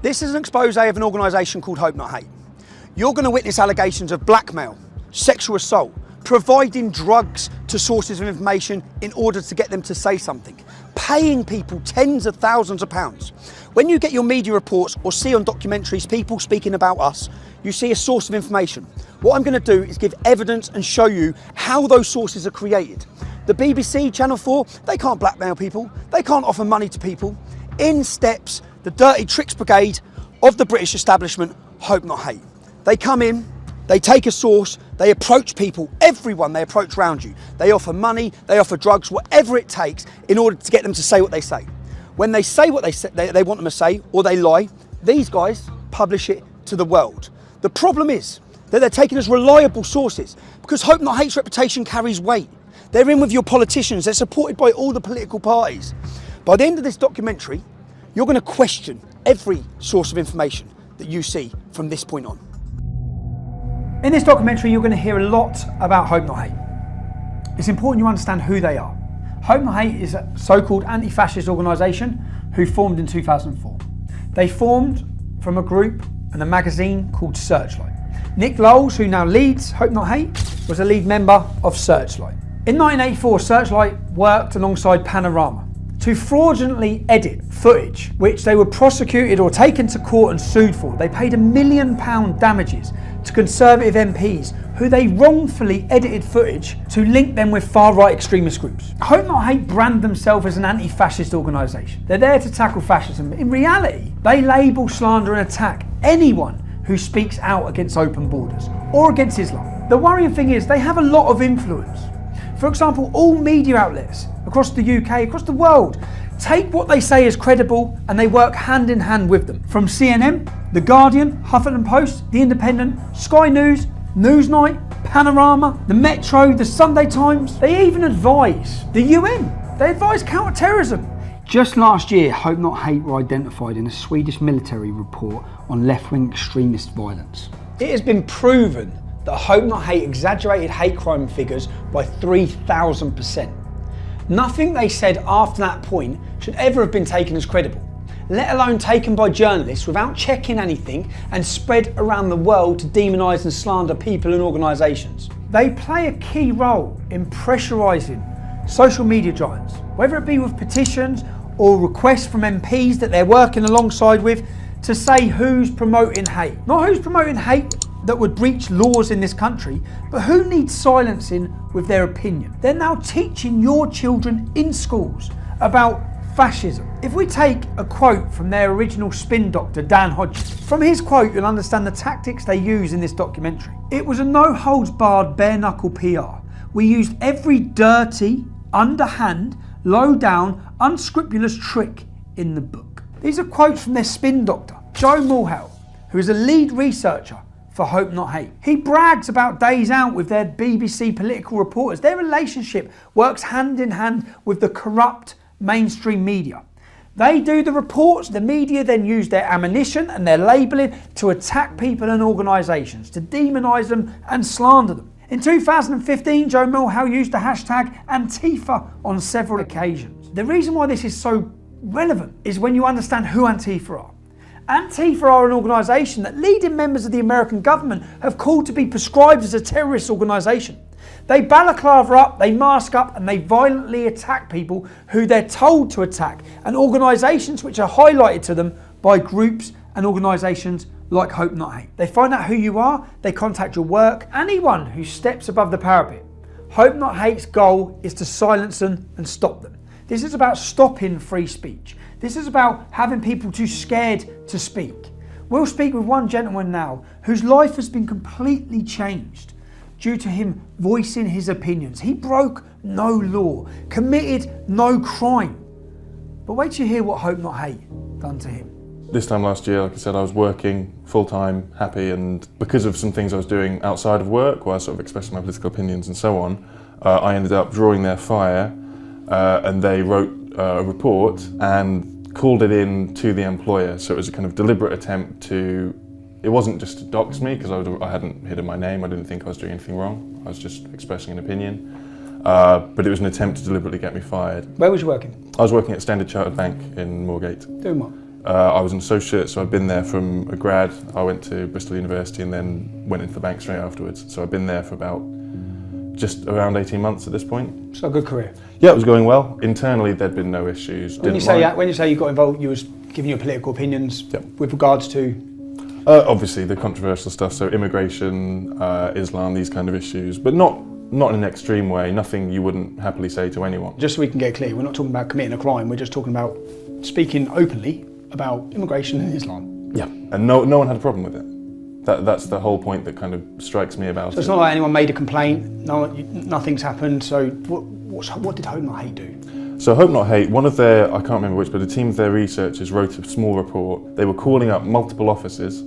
This is an expose of an organisation called Hope Not Hate. You're going to witness allegations of blackmail, sexual assault, providing drugs to sources of information in order to get them to say something, paying people tens of thousands of pounds. When you get your media reports or see on documentaries people speaking about us, you see a source of information. What I'm going to do is give evidence and show you how those sources are created. The BBC, Channel 4, they can't blackmail people, they can't offer money to people. In steps the dirty tricks brigade of the British establishment, Hope Not Hate. They come in, they take a source, they approach people, everyone they approach around you. They offer money, they offer drugs, whatever it takes in order to get them to say what they say. When they say what they want them to say, or they lie, these guys publish it to the world. The problem is that they're taken as reliable sources because Hope Not Hate's reputation carries weight. They're in with your politicians, they're supported by all the political parties. By the end of this documentary, you're going to question every source of information that you see from this point on. In this documentary, you're going to hear a lot about Hope Not Hate. It's important you understand who they are. Hope Not Hate is a so-called anti-fascist organisation who formed in 2004. They formed from a group and a magazine called Searchlight. Nick Lowles, who now leads Hope Not Hate, was a lead member of Searchlight. In 1984, Searchlight worked alongside Panorama to fraudulently edit footage which they were prosecuted or taken to court and sued for. They paid £1 million damages to Conservative MPs who they wrongfully edited footage to link them with far-right extremist groups. Hope Not Hate brand themselves as an anti-fascist organisation. They're there to tackle fascism. In reality, they label, slander and attack anyone who speaks out against open borders or against Islam. The worrying thing is they have a lot of influence. For example, all media outlets across the UK, across the world, take what they say as credible and they work hand in hand with them. From CNN, The Guardian, Huffington Post, The Independent, Sky News, Newsnight, Panorama, The Metro, The Sunday Times. They even advise the UN. They advise counter-terrorism. Just last year, Hope Not Hate were identified in a Swedish military report on left-wing extremist violence. It has been proven that Hope Not Hate exaggerated hate crime figures by 3,000%. Nothing they said after that point should ever have been taken as credible, let alone taken by journalists without checking anything and spread around the world to demonise and slander people and organisations. They play a key role in pressurising social media giants, whether it be with petitions or requests from MPs that they're working alongside with to say who's promoting hate. Not who's promoting hate that would breach laws in this country, but who needs silencing with their opinion. They're now teaching your children in schools about fascism. If we take a quote from their original spin doctor, Dan Hodges, from his quote you'll understand the tactics they use in this documentary. It was a no-holds-barred, bare-knuckle PR. We used every dirty, underhand, low-down, unscrupulous trick in the book. These are quotes from their spin doctor, Joe Mulhall, who is a lead researcher for Hope Not Hate. He brags about days out with their BBC political reporters. Their relationship works hand in hand with the corrupt mainstream media. They do the reports, the media then use their ammunition and their labelling to attack people and organisations, to demonise them and slander them. In 2015, Joe Mulhall used the hashtag Antifa on several occasions. The reason why this is so relevant is when you understand who Antifa are. Antifa are an organisation that leading members of the American government have called to be prescribed as a terrorist organisation. They balaclava up, they mask up and they violently attack people who they're told to attack and organisations which are highlighted to them by groups and organisations like Hope Not Hate. They find out who you are, they contact your work, anyone who steps above the parapet. Hope Not Hate's goal is to silence them and stop them. This is about stopping free speech. This is about having people too scared to speak. We'll speak with one gentleman now whose life has been completely changed due to him voicing his opinions. He broke no law, committed no crime. But wait till you hear what Hope Not Hate done to him. This time last year, like I said, I was working full-time, happy, and because of some things I was doing outside of work, where I was sort of expressing my political opinions and so on, I ended up drawing their fire, and they wrote a report and called it in to the employer. So it was a kind of deliberate attempt to, it wasn't just to dox me, because I hadn't hidden my name, I didn't think I was doing anything wrong, I was just expressing an opinion. But it was an attempt to deliberately get me fired. Where was you working? I was working at Standard Chartered Bank in Moorgate. Doing what? I was an associate, so I'd been there from a grad. I went to Bristol University and then went into the bank straight afterwards. So I've been there for about just around 18 months at this point. So a good career. Yeah, it was going well. Internally, there'd been no issues. When you say you got involved, you was giving your political opinions with regards to? Obviously, the controversial stuff, so immigration, Islam, these kind of issues, but not in an extreme way, nothing you wouldn't happily say to anyone. Just so we can get clear, we're not talking about committing a crime, we're just talking about speaking openly about immigration and Islam. Yeah, and no one had a problem with it. That's the whole point that kind of strikes me about it. So it's not like anyone made a complaint, nothing's happened, so what did Hope Not Hate do? So Hope Not Hate, one of their, I can't remember which, but a team of their researchers wrote a small report. They were calling up multiple offices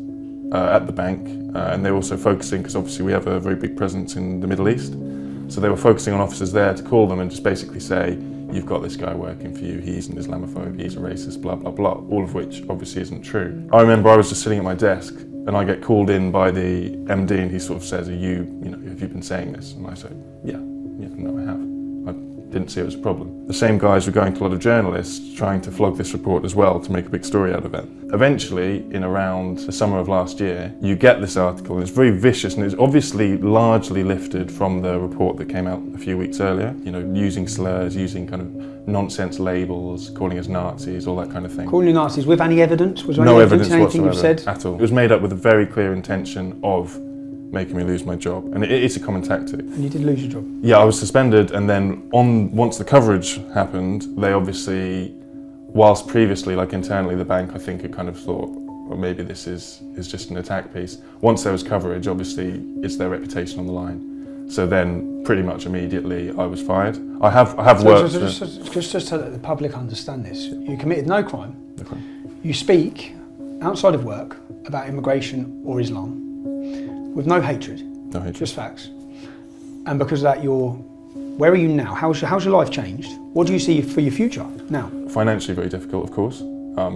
at the bank, and they were also focusing, because obviously we have a very big presence in the Middle East, so they were focusing on officers there to call them and just basically say, you've got this guy working for you, he's an Islamophobe, he's a racist, blah, blah, blah, all of which obviously isn't true. I remember I was just sitting at my desk and I get called in by the MD and he sort of says, have you been saying this? And I say, yeah, no, I have. I didn't see it as a problem. The same guys were going to a lot of journalists trying to flog this report as well to make a big story out of it. Eventually, in around the summer of last year, you get this article and it's very vicious and it's obviously largely lifted from the report that came out a few weeks earlier, using slurs, using kind of nonsense labels, calling us Nazis, all that kind of thing. Calling you Nazis with any evidence? Was there no any evidence anything whatsoever you've said? At all. It was made up with a very clear intention of making me lose my job, and it's a common tactic. And you did lose your job? Yeah, I was suspended, and then once the coverage happened, they obviously, whilst previously, like internally, the bank, I think, had kind of thought, well, maybe this is just an attack piece. Once there was coverage, obviously, it's their reputation on the line. So then, pretty much immediately, I was fired. I have worked. Just so that the public understand this, you committed no crime. No crime. You speak outside of work about immigration or Islam with no hatred. No hatred. Just facts. And because of that, where are you now? How's your life changed? What do you see for your future now? Financially, very difficult, of course,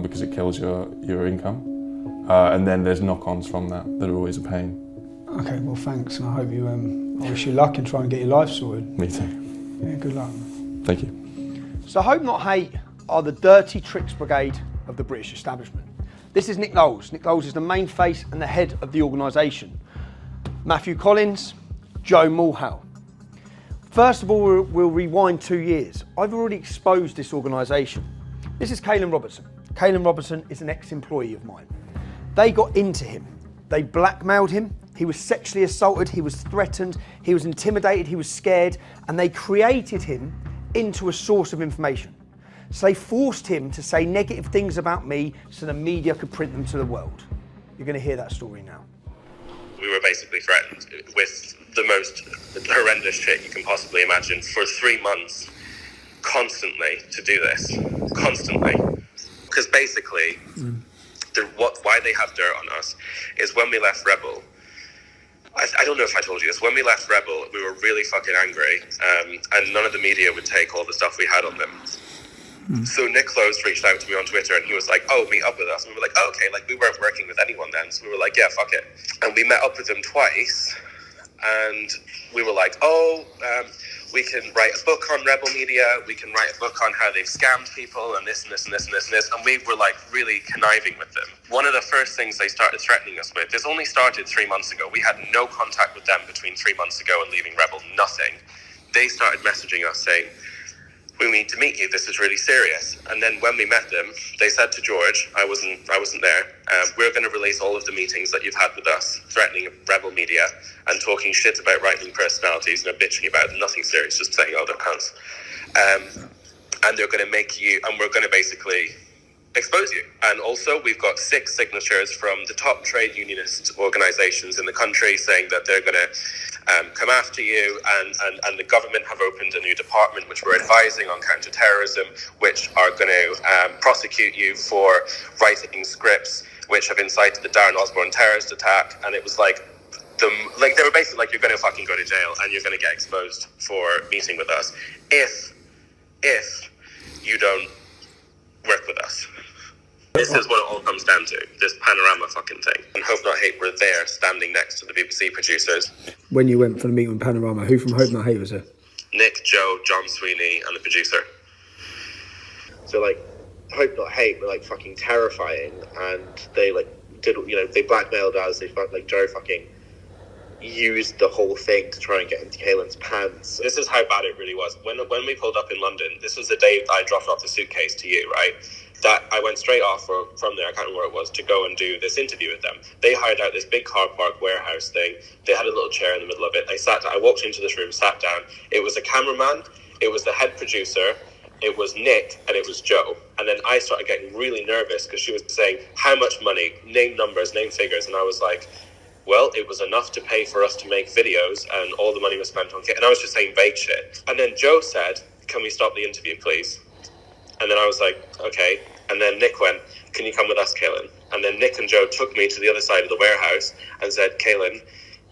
because it kills your income. And then there's knock-ons from that are always a pain. Okay, well, thanks, and I hope you. I wish you luck in trying to get your life sorted. Me too. Yeah, good luck. Thank you. So Hope Not Hate are the dirty tricks brigade of the British establishment. This is Nick Knowles. Nick Knowles is the main face and the head of the organisation. Matthew Collins, Joe Mulhall. First of all, we'll rewind 2 years. I've already exposed this organisation. This is Caelan Robertson. Caelan Robertson is an ex-employee of mine. They got into him. They blackmailed him. He was sexually assaulted. He was threatened. He was intimidated. He was scared. And they created him into a source of information. So they forced him to say negative things about me so the media could print them to the world. You're going to hear that story now. We were basically threatened with the most horrendous shit you can possibly imagine for 3 months, constantly, to do this. Constantly. Because basically, why they have dirt on us is when we left Rebel, I don't know if I told you this, when we left Rebel, we were really fucking angry, and none of the media would take all the stuff we had on them. So Nick Close reached out to me on Twitter and he was like, oh, meet up with us. And we were like, oh, okay, like we weren't working with anyone then. So we were like, yeah, fuck it. And we met up with them twice and we were like, we can write a book on Rebel Media. We can write a book on how they've scammed people and this and this and this and this and this. And we were like really conniving with them. One of the first things they started threatening us with, this only started 3 months ago. We had no contact with them between 3 months ago and leaving Rebel, nothing. They started messaging us saying, we need to meet you, this is really serious. And then when we met them, they said to George, I wasn't there, we're going to release all of the meetings that you've had with us, threatening Rebel Media and talking shit about right-wing personalities, bitching about it, nothing serious, just saying, oh, they're cunts. And they're going to make you, and we're going to basically expose you. And also, we've got 6 signatures from the top trade unionist organisations in the country saying that they're going to come after you, and the government have opened a new department which we're advising on counter-terrorism, which are going to prosecute you for writing scripts which have incited the Darren Osborne terrorist attack. And it was like, they were basically like, you're going to fucking go to jail and you're going to get exposed for meeting with us if you don't work with us. This is what it all comes down to, this Panorama fucking thing. And Hope Not Hate were there, standing next to the BBC producers. When you went for the meeting with Panorama, who from Hope Not Hate was there? Nick, Joe, John Sweeney, and the producer. So, Hope Not Hate were like fucking terrifying, and they like did, you know, they blackmailed us. They felt like Joe fucking used the whole thing to try and get into Kaylin's pants. This is how bad it really was. When we pulled up in London, this was the day I dropped off the suitcase to you, right? That I went straight off from there, I can't remember where it was, to go and do this interview with them. They hired out this big car park warehouse thing. They had a little chair in the middle of it. I walked into this room, sat down. It was a cameraman, it was the head producer, it was Nick, and it was Joe. And then I started getting really nervous because she was saying, how much money, name numbers, name figures. And I was like, well, it was enough to pay for us to make videos, and all the money was spent on kit. And I was just saying vague shit. And then Joe said, can we stop the interview, please? And then I was like, okay. And then Nick went, can you come with us, Kaylin? And then Nick and Joe took me to the other side of the warehouse and said, Kaylin,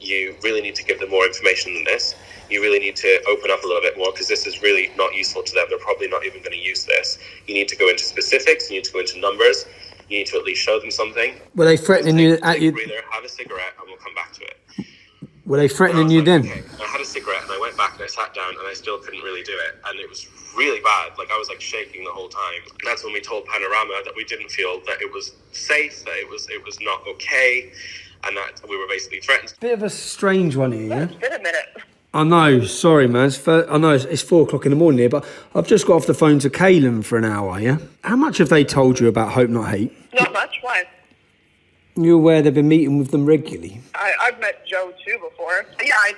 you really need to give them more information than this. You really need to open up a little bit more, because this is really not useful to them. They're probably not even going to use this. You need to go into specifics. You need to go into numbers. You need to at least show them something. Were they threatening you at you? Breather, have a cigarette, and we'll come back to it. Were they threatening you then? Okay. I had a cigarette, and I went back and I sat down, and I still couldn't really do it, and it was really bad. Like, I was like shaking the whole time. That's when we told Panorama that we didn't feel that it was safe, that it was not okay, and that we were basically threatened. Bit of a strange one here, yeah? It's been a minute. I know, sorry, man. I know it's 4 o'clock in the morning here, but I've just got off the phone to Kaylin for an hour, yeah? How much have they told you about Hope Not Hate? Not much. Why? You're aware they've been meeting with them regularly? I've met Joe too before. Yeah, I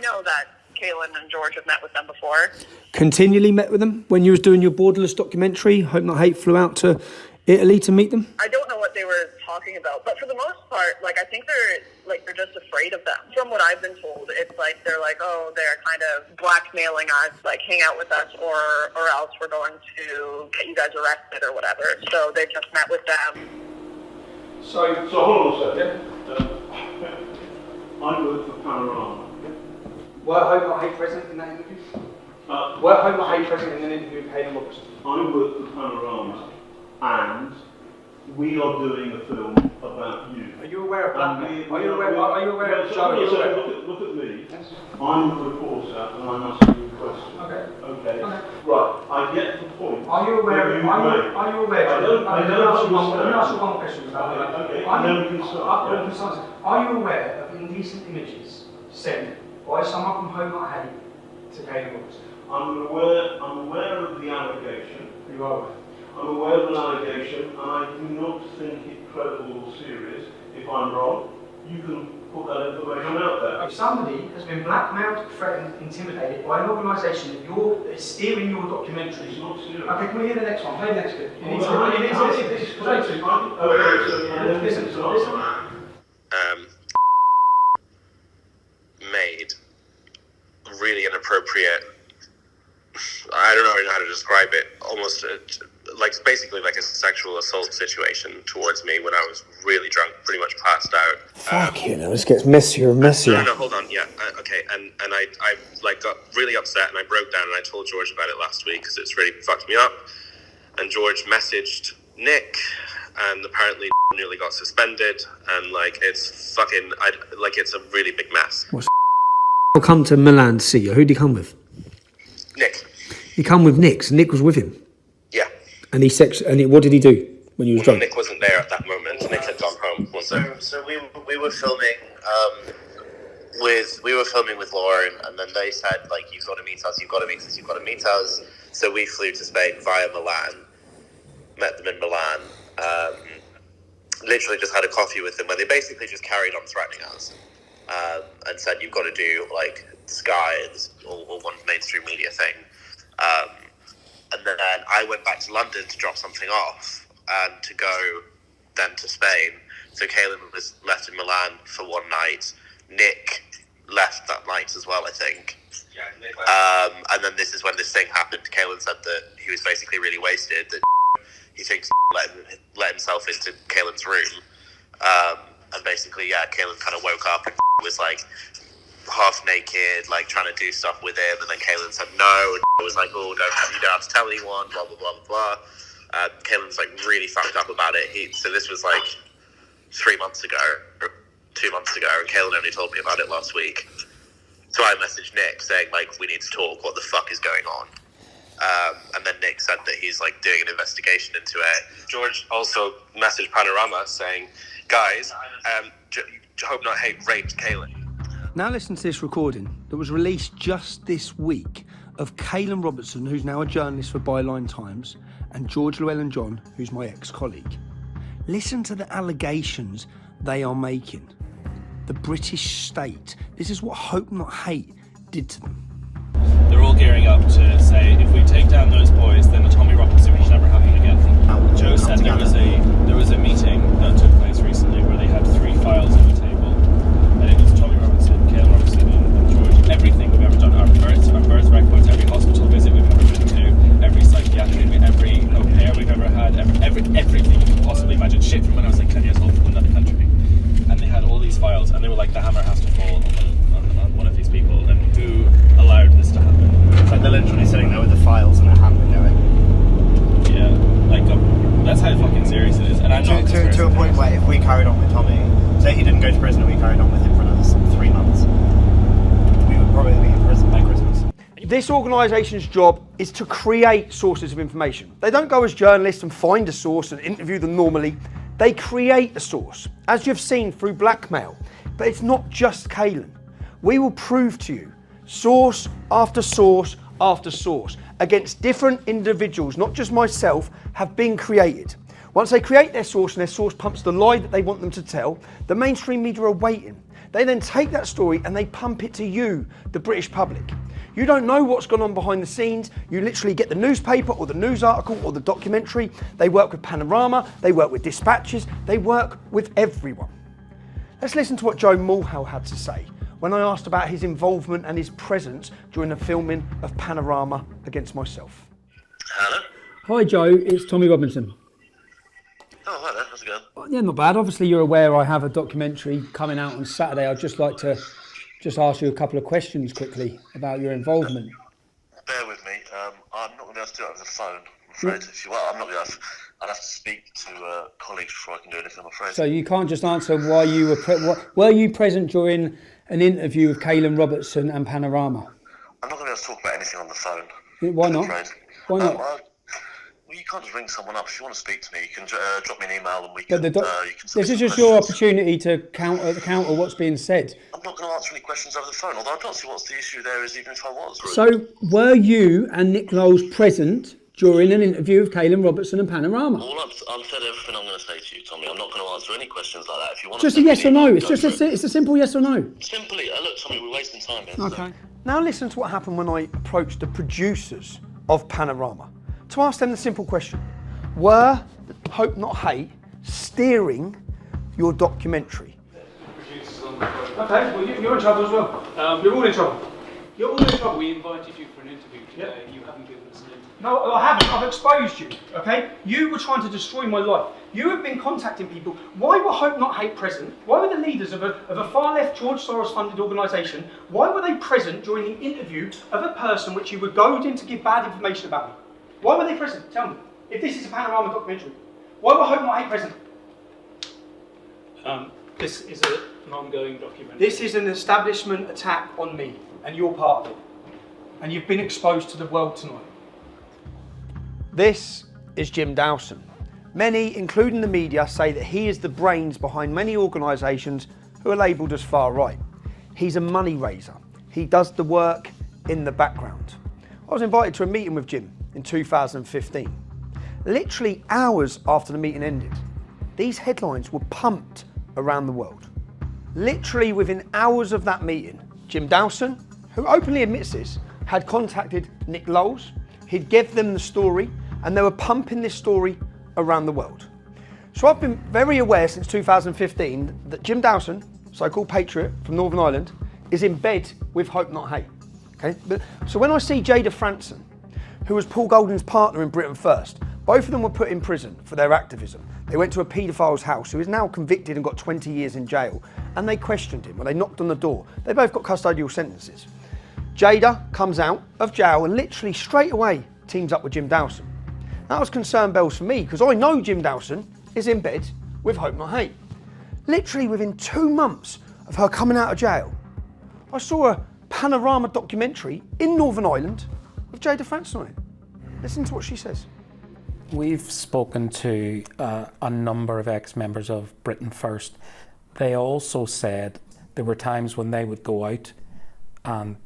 know that Kaylin and George have met with them before. Continually met with them? When you was doing your Borderless documentary, Hope Not Hate flew out to Italy to meet them? I don't know what they were talking about, but for the most part, like, I think they're just afraid of them. From what I've been told, it's like they're like, oh, they're kind of blackmailing us, like, hang out with us, or else we're going to get you guys arrested or whatever. So they just met with them. So hold on a second. I work for Panorama. Were Hope Not Hate present in that interview? Were Hope Not Hate present in an interview with Kaylin Robertson? I work for Panorama, and we are doing a film about you. Are you aware of blackmail? Are you aware of Joe? Look at me. Yes. I'm a reporter, and I'm asking you a question. Okay. Right. I get the point. Are you aware? Let me ask you one question about that. Okay. Then we can start. Are you aware of indecent images sent by someone from Hope Not Hate to Kaylin Robertson? I'm aware of the allegation. You are aware. I'm aware of an allegation, and I do not think it credible or serious. If I'm wrong, you can put that information out there. If somebody has been blackmailed, threatened, intimidated by an organisation that is steering your documentary. It's not serious. Okay, can we hear the next one? Play the next bit. Made really inappropriate, I don't know how to describe it, almost basically like a sexual assault situation towards me when I was really drunk, pretty much passed out. Fuck you know, this gets messier and messier. No, hold on, yeah, okay, and I got really upset and I broke down and I told George about it last week because it's really fucked me up, and George messaged Nick, and apparently nearly got suspended, and it's fucking, it's a really big mess. I'll come to Milan to see you. Who'd he come with? Nick. He come with Nick, so Nick was with him. Yeah. And what did he do when you was drunk? Nick wasn't there at that moment. Nick had gone home. So we were filming with Lauren, and then they said, like, you've got to meet us. So we flew to Spain via Milan, met them in Milan, literally just had a coffee with them where they basically just carried on threatening us, and said, you've got to do like Sky or one mainstream media thing. And then I went back to London to drop something off and to go then to Spain. So Kaylin was left in Milan for one night. Nick left that night as well, I think. Yeah, Nick left. And then this is when this thing happened. Kaylin said that he was basically really wasted, that he thinks let himself into Kaylin's room. And basically, yeah, Kaylin kind of woke up and was like half naked, like trying to do stuff with him, and then Kaylin said no, and was like, oh, you don't have to tell anyone, blah blah blah blah blah. Kaylin's like really fucked up about it. So this was like 3 months ago, or 2 months ago, and Kaylin only told me about it last week. So I messaged Nick saying, like, we need to talk, what the fuck is going on? And then Nick said that he's like doing an investigation into it. George also messaged Panorama saying, guys, Hope Not Hate raped Kaylin. Now listen to this recording that was released just this week of Kaylin Robertson, who's now a journalist for Byline Times, and George Llewellyn-John, who's my ex-colleague. Listen to the allegations they are making. The British state. This is what Hope Not Hate did to them. They're all gearing up to say, if we take down those boys, then the Tommy Robinson will never happen again. Joe said there was a meeting that took place recently where they had 3 files on the table, and it was Tommy Robinson, Kaylin Robertson, and George. Everything we've ever done, our birth records, every hospital visit we've ever been to, every psychiatric, every au pair we've ever had, everything you can possibly imagine. Shit from when I was like 10 years old from another country. And they had all these files, and they were like, the hammer has to fall on one of these people, and who allowed this to happen? It's like they're literally sitting there with the files and a hammer going. Yeah, like that's how fucking serious it is. And I'm not to a point where if we carried on with Tommy, say he didn't go to prison and we carried on with him for another 3 months, we would probably be in prison by Christmas. This organisation's job is to create sources of information. They don't go as journalists and find a source and interview them normally. They create a source, as you've seen through blackmail. But it's not just Kaylin. We will prove to you, source after source after source, against different individuals, not just myself, have been created. Once they create their source and their source pumps the lie that they want them to tell, the mainstream media are waiting. They then take that story and they pump it to you, the British public. You don't know what's gone on behind the scenes. You literally get the newspaper or the news article or the documentary. They work with Panorama, they work with Dispatches, they work with everyone. Let's listen to what Joe Mulhall had to say when I asked about his involvement and his presence during the filming of Panorama against myself. Hello? Hi Joe, it's Tommy Robinson. Oh, hi there, how's it going? Yeah, not bad. Obviously you're aware I have a documentary coming out on Saturday. I'd just like to ask you a couple of questions quickly about your involvement. Bear with me, I'm not going to be able to do it over the phone, I'm afraid. If you are, I'm not going to I'd have to speak to colleagues before I can do anything, I'm afraid. So you can't just answer why you were you present during an interview with Kaylin Robertson and Panorama? I'm not going to be able to talk about anything on the phone. Why not? Why not? Well, you can't just ring someone up. If you want to speak to me, you can drop me an email and we can. This is just your opportunity to counter what's being said. I'm not going to answer any questions over the phone, although I don't see what's the issue there is, even if I was. Really. So, were you and Nick Knowles present during an interview with Kaylin Robertson and Panorama? I've said everything I'm going to say to you, Tommy. I'm not going to answer any questions like that. If you want just to a yes or no. It's just it's a simple yes or no. Simply, look, Tommy, we're wasting time here. Okay. Now listen to what happened when I approached the producers of Panorama to ask them the simple question: were Hope Not Hate steering your documentary? Okay, well you're in trouble as well. You're all in trouble. You're all in trouble. We invited you for an interview today. You haven't given us an interview. No, I haven't. I've exposed you, okay? You were trying to destroy my life. You have been contacting people. Why were Hope Not Hate present? Why were the leaders of a far-left George Soros-funded organisation, why were they present during the interview of a person which you were goading to give bad information about me? Why were they present? Tell me. If this is a Panorama documentary, why were Hope Not Hate present? This is an ongoing documentary. This is an establishment attack on me, and you're part of it. And you've been exposed to the world tonight. This is Jim Dawson. Many, including the media, say that he is the brains behind many organisations who are labelled as far right. He's a money raiser. He does the work in the background. I was invited to a meeting with Jim in 2015. Literally hours after the meeting ended, these headlines were pumped around the world. Literally within hours of that meeting, Jim Dawson, who openly admits this, had contacted Nick Knowles. He'd give them the story, and they were pumping this story around the world. So I've been very aware since 2015 that Jim Dawson, so-called patriot from Northern Ireland, is in bed with Hope Not Hate. Okay? So when I see Jada Franson, who was Paul Golding's partner in Britain First, both of them were put in prison for their activism. They went to a paedophile's house who is now convicted and got 20 years in jail, and they questioned him, or they knocked on the door. They both got custodial sentences. Jada comes out of jail and literally straight away teams up with Jim Dawson. That was concern bells for me, because I know Jim Dawson is in bed with Hope Not Hate. Literally within 2 months of her coming out of jail, I saw a Panorama documentary in Northern Ireland with Jada Franson on it. Listen to what she says. We've spoken to a number of ex-members of Britain First. They also said there were times when they would go out and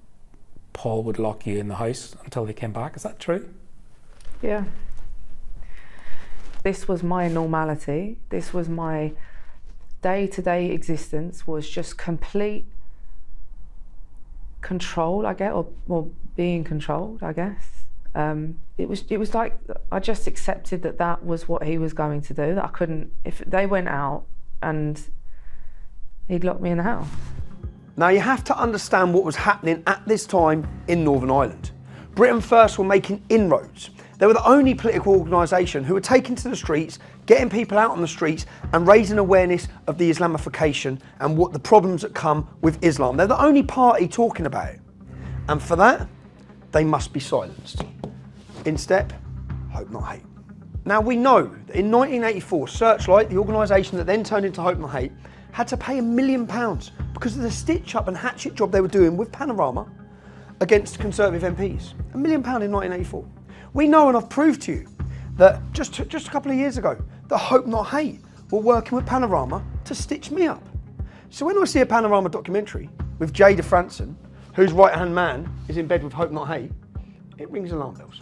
Paul would lock you in the house until they came back. Is that true? Yeah. This was my normality. This was my day-to-day existence, was just complete control, I guess, or being controlled, I guess. It was like I just accepted that was what he was going to do, that I couldn't, if they went out and he'd lock me in the house. Now you have to understand what was happening at this time in Northern Ireland. Britain First were making inroads. They were the only political organisation who were taking to the streets, getting people out on the streets and raising awareness of the Islamification and what the problems that come with Islam. They're the only party talking about it. And for that, they must be silenced. In step, Hope Not Hate. Now we know that in 1984, Searchlight, the organisation that then turned into Hope Not Hate, had to pay £1 million because of the stitch-up and hatchet job they were doing with Panorama against Conservative MPs. £1 million in 1984. We know, and I've proved to you, that just a couple of years ago, that Hope Not Hate were working with Panorama to stitch me up. So when I see a Panorama documentary with Jada Franson, whose right-hand man is in bed with Hope Not Hate, it rings alarm bells.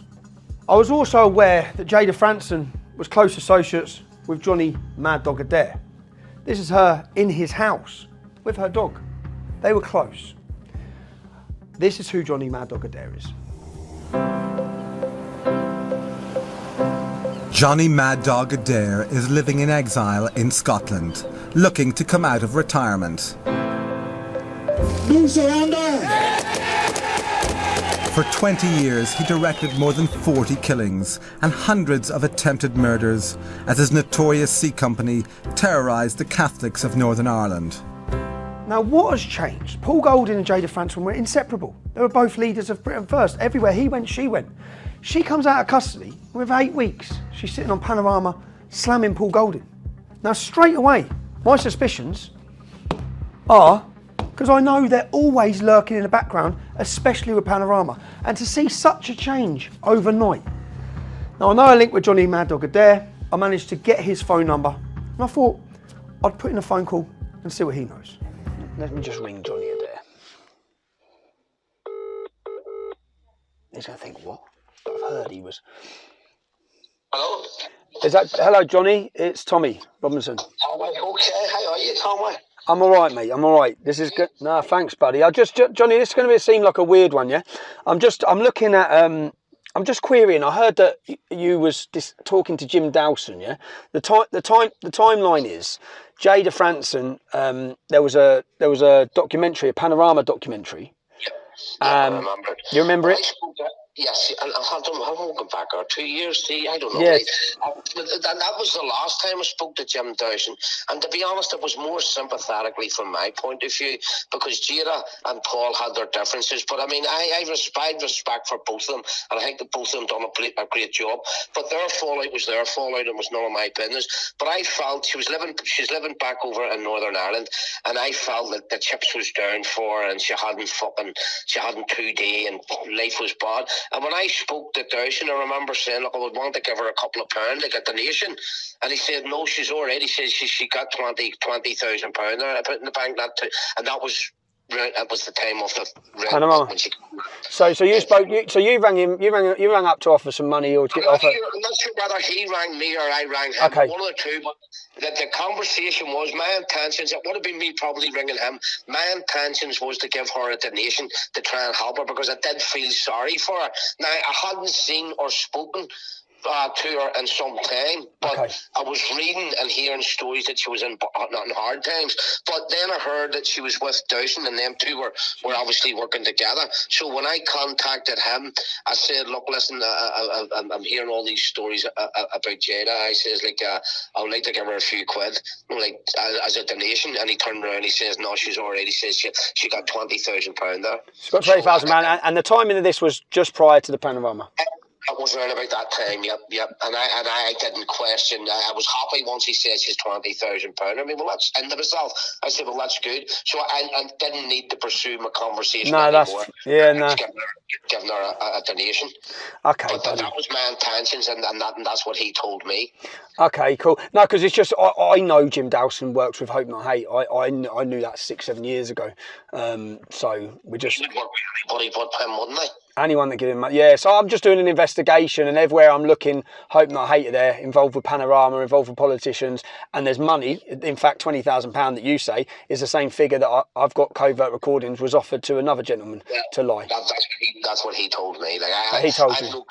I was also aware that Jada Franson was close associates with Johnny Mad Dog Adair. This is her in his house with her dog. They were close. This is who Johnny Mad Dog Adair is. Johnny Mad Dog Adair is living in exile in Scotland, looking to come out of retirement. No surrender! For 20 years, he directed more than 40 killings and hundreds of attempted murders as his notorious C Company terrorised the Catholics of Northern Ireland. Now what has changed? Paul Golding and Jada Franson were inseparable. They were both leaders of Britain First. Everywhere he went, she went. She comes out of custody with 8 weeks. She's sitting on Panorama slamming Paul Golding. Now straight away, my suspicions are, because I know they're always lurking in the background, especially with Panorama, and to see such a change overnight. Now I know I linked with Johnny Mad Dog Adair. I managed to get his phone number, and I thought I'd put in a phone call and see what he knows. Let me just ring Johnny Adair. He's going to think, what? I've heard he was... Hello? Hello, Johnny? It's Tommy Robinson. Oh, okay. How are you, Tommy? I'm all right, mate. I'm all right. This is good. No, thanks, buddy. Johnny, this is going to seem like a weird one, yeah? I'm looking at... I'm just querying. I heard that you was talking to Jim Dawson, yeah? The timeline is Jada Franson. There was a documentary, a Panorama documentary. Yeah, I remember it. You remember it? Yes, and I'm going back 2 years, I don't know. Yes. That was the last time I spoke to Jim Dawson, and to be honest, it was more sympathetically from my point of view, because Jada and Paul had their differences, but I mean, I respect for both of them, and I think that both of them done a great job, but their fallout was their fallout and was none of my business. But I felt she's living back over in Northern Ireland, and I felt that the chips was down for her, and she hadn't 2D, and life was bad. And when I spoke to Dawson, I remember saying, look, I would want to give her a couple of pounds, like a donation. And he said, no, she's already, he says she got £20,000 there. I put in the bank, and that was the time of the Panorama. So you spoke. So you rang him. You rang up to offer some money or to get offer. I'm not sure whether he rang me or I rang him. Okay. One of the two. But the conversation was, my intentions. It would have been me probably ringing him. My intentions was to give her a donation to try and help her, because I did feel sorry for her. Now I hadn't seen or spoken to her in some time, but okay. I was reading and hearing stories that she was in hard times, but then I heard that she was with Dawson, and them two were obviously working together. So when I contacted him, I said, look, listen, I'm hearing all these stories about Jada. I says, I would like to give her a few quid, like as a donation. And he turned around and he says, no, she's already, says she got £20,000 there. She's got £20,000, and the timing of this was just prior to the Panorama. It was around about that time, yep. And I didn't question. I was happy once he says she's £20,000. I mean, well, that's into myself. I said, well, that's good. So I didn't need to pursue my conversation anymore. Giving her a donation. Okay. But that was my intentions, and that's what he told me. Okay, cool. No, because it's just I know Jim Dawson works with Hope Not Hate. I knew that 6-7 years ago. So we just. He would work with anybody but him, wouldn't they? Anyone that give him, yeah. So I'm just doing an investigation, and everywhere I'm looking, Hope Not Hate are there, involved with Panorama, involved with politicians, and there's money. In fact, £20,000 that you say is the same figure that I've got covert recordings was offered to another gentleman to lie. That's what he told me. Like he told you.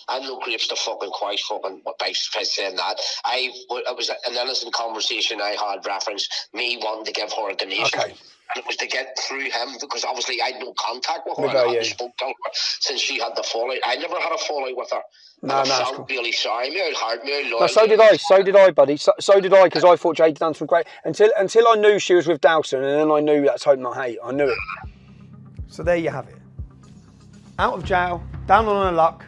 I'm no grapes to fucking quite fucking by saying that. It was an innocent conversation I had referenced me wanting to give her a donation. Okay. And it was to get through him because obviously I had no contact with her. I hadn't spoke to her since she had the fallout. I never had a fallout with her. No, I that's felt cool. really sorry, me out hard, me out loyal. No, so did I, buddy. So did I, because I thought Jade done some great. Until I knew she was with Dawson, and then I knew that's Hope Not Hate. I knew it. So there you have it. Out of jail, down on her luck,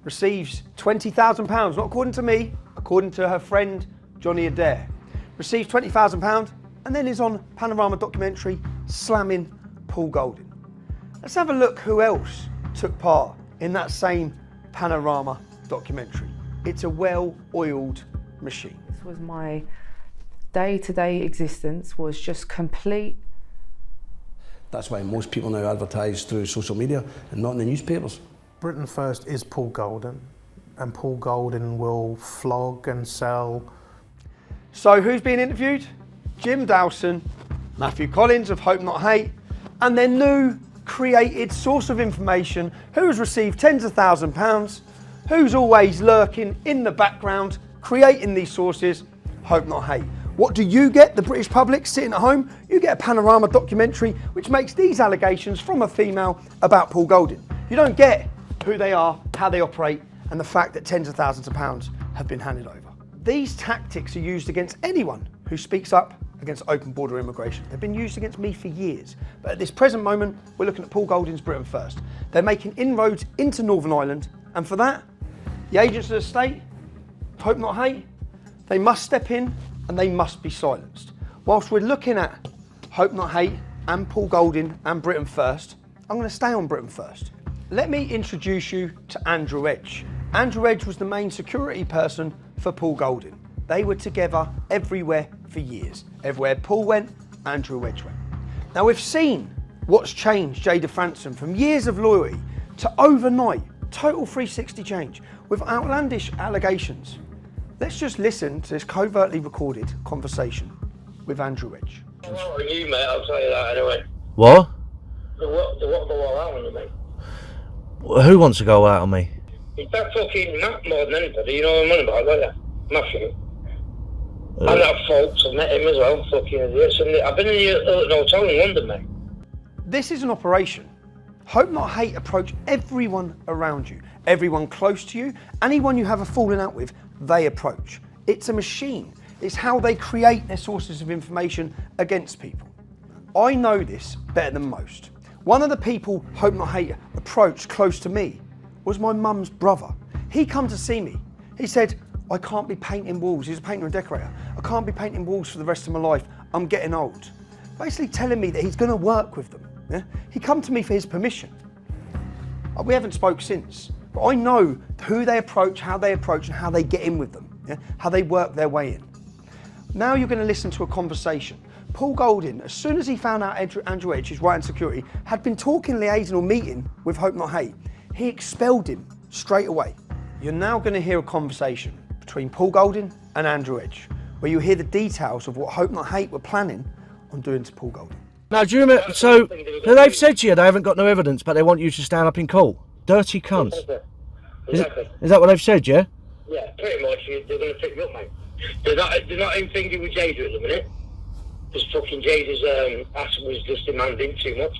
receives £20,000. Not according to me, according to her friend Johnny Adair. Receives £20,000, and then is on Panorama documentary slamming Paul Golding. Let's have a look who else took part in that same Panorama documentary. It's a well-oiled machine. This was my day-to-day existence, was just complete. That's why most people now advertise through social media and not in the newspapers. Britain First is Paul Golding, and Paul Golding will flog and sell. So who's being interviewed? Jim Dawson, Matthew Collins of Hope Not Hate, and their new created source of information who has received tens of thousands of pounds, who's always lurking in the background, creating these sources, Hope Not Hate. What do you get, the British public, sitting at home? You get a Panorama documentary which makes these allegations from a female about Paul Golding. You don't get who they are, how they operate, and the fact that tens of thousands of pounds have been handed over. These tactics are used against anyone who speaks up against open border immigration. They've been used against me for years. But at this present moment, we're looking at Paul Golding's Britain First. They're making inroads into Northern Ireland, and for that, the agents of the state, Hope Not Hate, they must step in and they must be silenced. Whilst we're looking at Hope Not Hate and Paul Golding and Britain First, I'm going to stay on Britain First. Let me introduce you to Andrew Edge. Andrew Edge was the main security person for Paul Golding. They were together everywhere for years. Everywhere Paul went, Andrew Edge went. Now we've seen what's changed Jada Franson from years of loyalty to overnight, total 360 change with outlandish allegations. Let's just listen to this covertly recorded conversation with Andrew Edge. What are you, mate? I'll tell you that anyway. What? The what go all out on me? Who wants to go out on me? It's that fucking Matt more than anybody, you know what I'm on about, don't you? Matthew. And that folks, I've met him as well, fucking idiots. And I've been in the hotel in London, mate. This is an operation. Hope Not Hate approach everyone around you, everyone close to you, anyone you have a falling out with, they approach. It's a machine. It's how they create their sources of information against people. I know this better than most. One of the people Hope Not Hate approached close to me was my mum's brother. He come to see me. He said, I can't be painting walls. He's a painter and decorator. I can't be painting walls for the rest of my life. I'm getting old. Basically telling me that he's going to work with them. Yeah? He come to me for his permission. We haven't spoke since, but I know who they approach, how they approach, and how they get in with them. Yeah? How they work their way in. Now you're going to listen to a conversation. Paul Golding, as soon as he found out Andrew Edge, his right-hand security, had been talking, liaising or meeting with Hope Not Hate, he expelled him straight away. You're now going to hear a conversation between Paul Golding and Andrew Edge, where you hear the details of what Hope Not Hate were planning on doing to Paul Golding. Now, do you remember? So they've said to you they haven't got no evidence, but they want you to stand up in court. Dirty cunts. Exactly. Is that what they've said? Yeah. Yeah, pretty much. They're going to pick me up, mate. They're not even thinking with Jada at the minute. Because fucking Jada's ass was just demanding too much.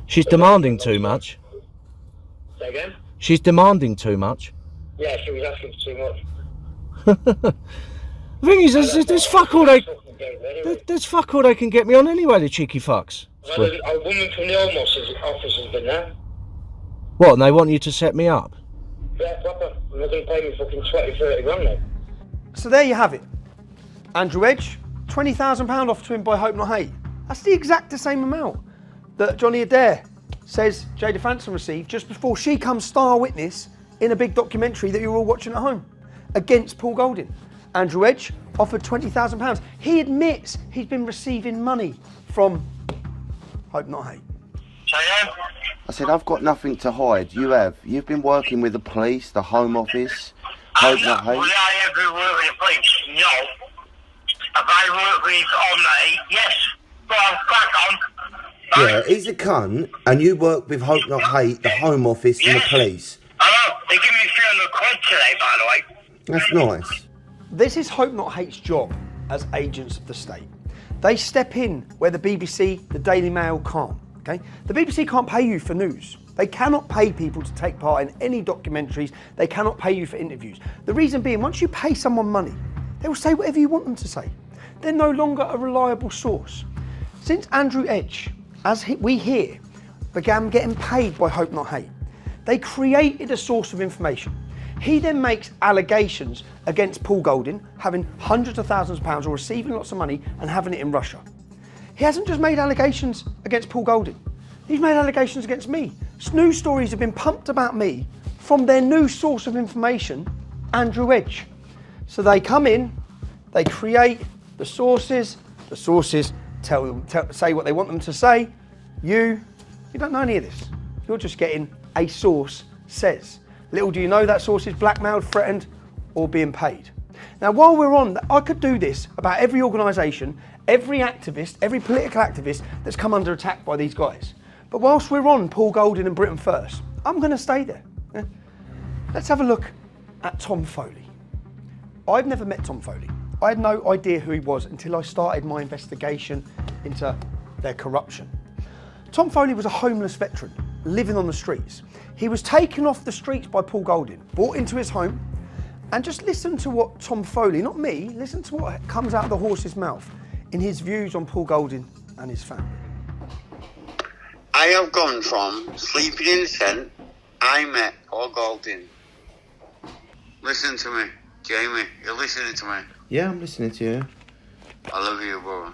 She's demanding too much. Say again? She's demanding too much. Yeah, she was asking for too much. The thing is, there's fuck all there's fuck all they can get me on anyway, the cheeky fucks. Well, a woman from the Home Office has been there. What, and they want you to set me up? Yeah, proper. I'm not going to pay me fucking 20, 30 grand, mate. So there you have it. Andrew Edge, £20,000 offered to him by Hope Not Hate. That's the exact same amount that Johnny Adair says Jada Franson received just before she comes star witness in a big documentary that you're all watching at home against Paul Golding. Andrew Edge offered £20,000. He admits he's been receiving money from Hope Not Hate. I said, I've got nothing to hide. You have. You've been working with the police, the Home Office, Hope Not Hate. Will I ever work with the police? No. Have I worked with Hope Not Hate? Yes. Go on, crack on. Yeah, he's a cunt, and you work with Hope Not Hate, the Home Office, and the police. I know. They give me 300 quid today, by the way. That's nice. This is Hope Not Hate's job as agents of the state. They step in where the BBC, the Daily Mail can't. Okay? The BBC can't pay you for news. They cannot pay people to take part in any documentaries. They cannot pay you for interviews. The reason being, once you pay someone money, they will say whatever you want them to say. They're no longer a reliable source. Since Andrew Edge, we hear, began getting paid by Hope Not Hate, they created a source of information. He then makes allegations against Paul Golding, having hundreds of thousands of pounds or receiving lots of money and having it in Russia. He hasn't just made allegations against Paul Golding. He's made allegations against me. News stories have been pumped about me from their new source of information, Andrew Edge. So they come in, they create the sources say what they want them to say. You don't know any of this. You're just getting a source says. Little do you know that source is blackmailed, threatened, or being paid. Now, while we're on, I could do this about every organisation, every activist, every political activist that's come under attack by these guys. But whilst we're on Paul Golding and Britain First, I'm going to stay there. Yeah? Let's have a look at Tom Foley. I've never met Tom Foley. I had no idea who he was until I started my investigation into their corruption. Tom Foley was a homeless veteran living on the streets. He was taken off the streets by Paul Golding, brought into his home, and just listen to what Tom Foley, not me, listen to what comes out of the horse's mouth in his views on Paul Golding and his family. I have gone from sleeping in the tent, I met Paul Golding. Listen to me, Jamie, you're listening to me. Yeah, I'm listening to you. I love you, brother.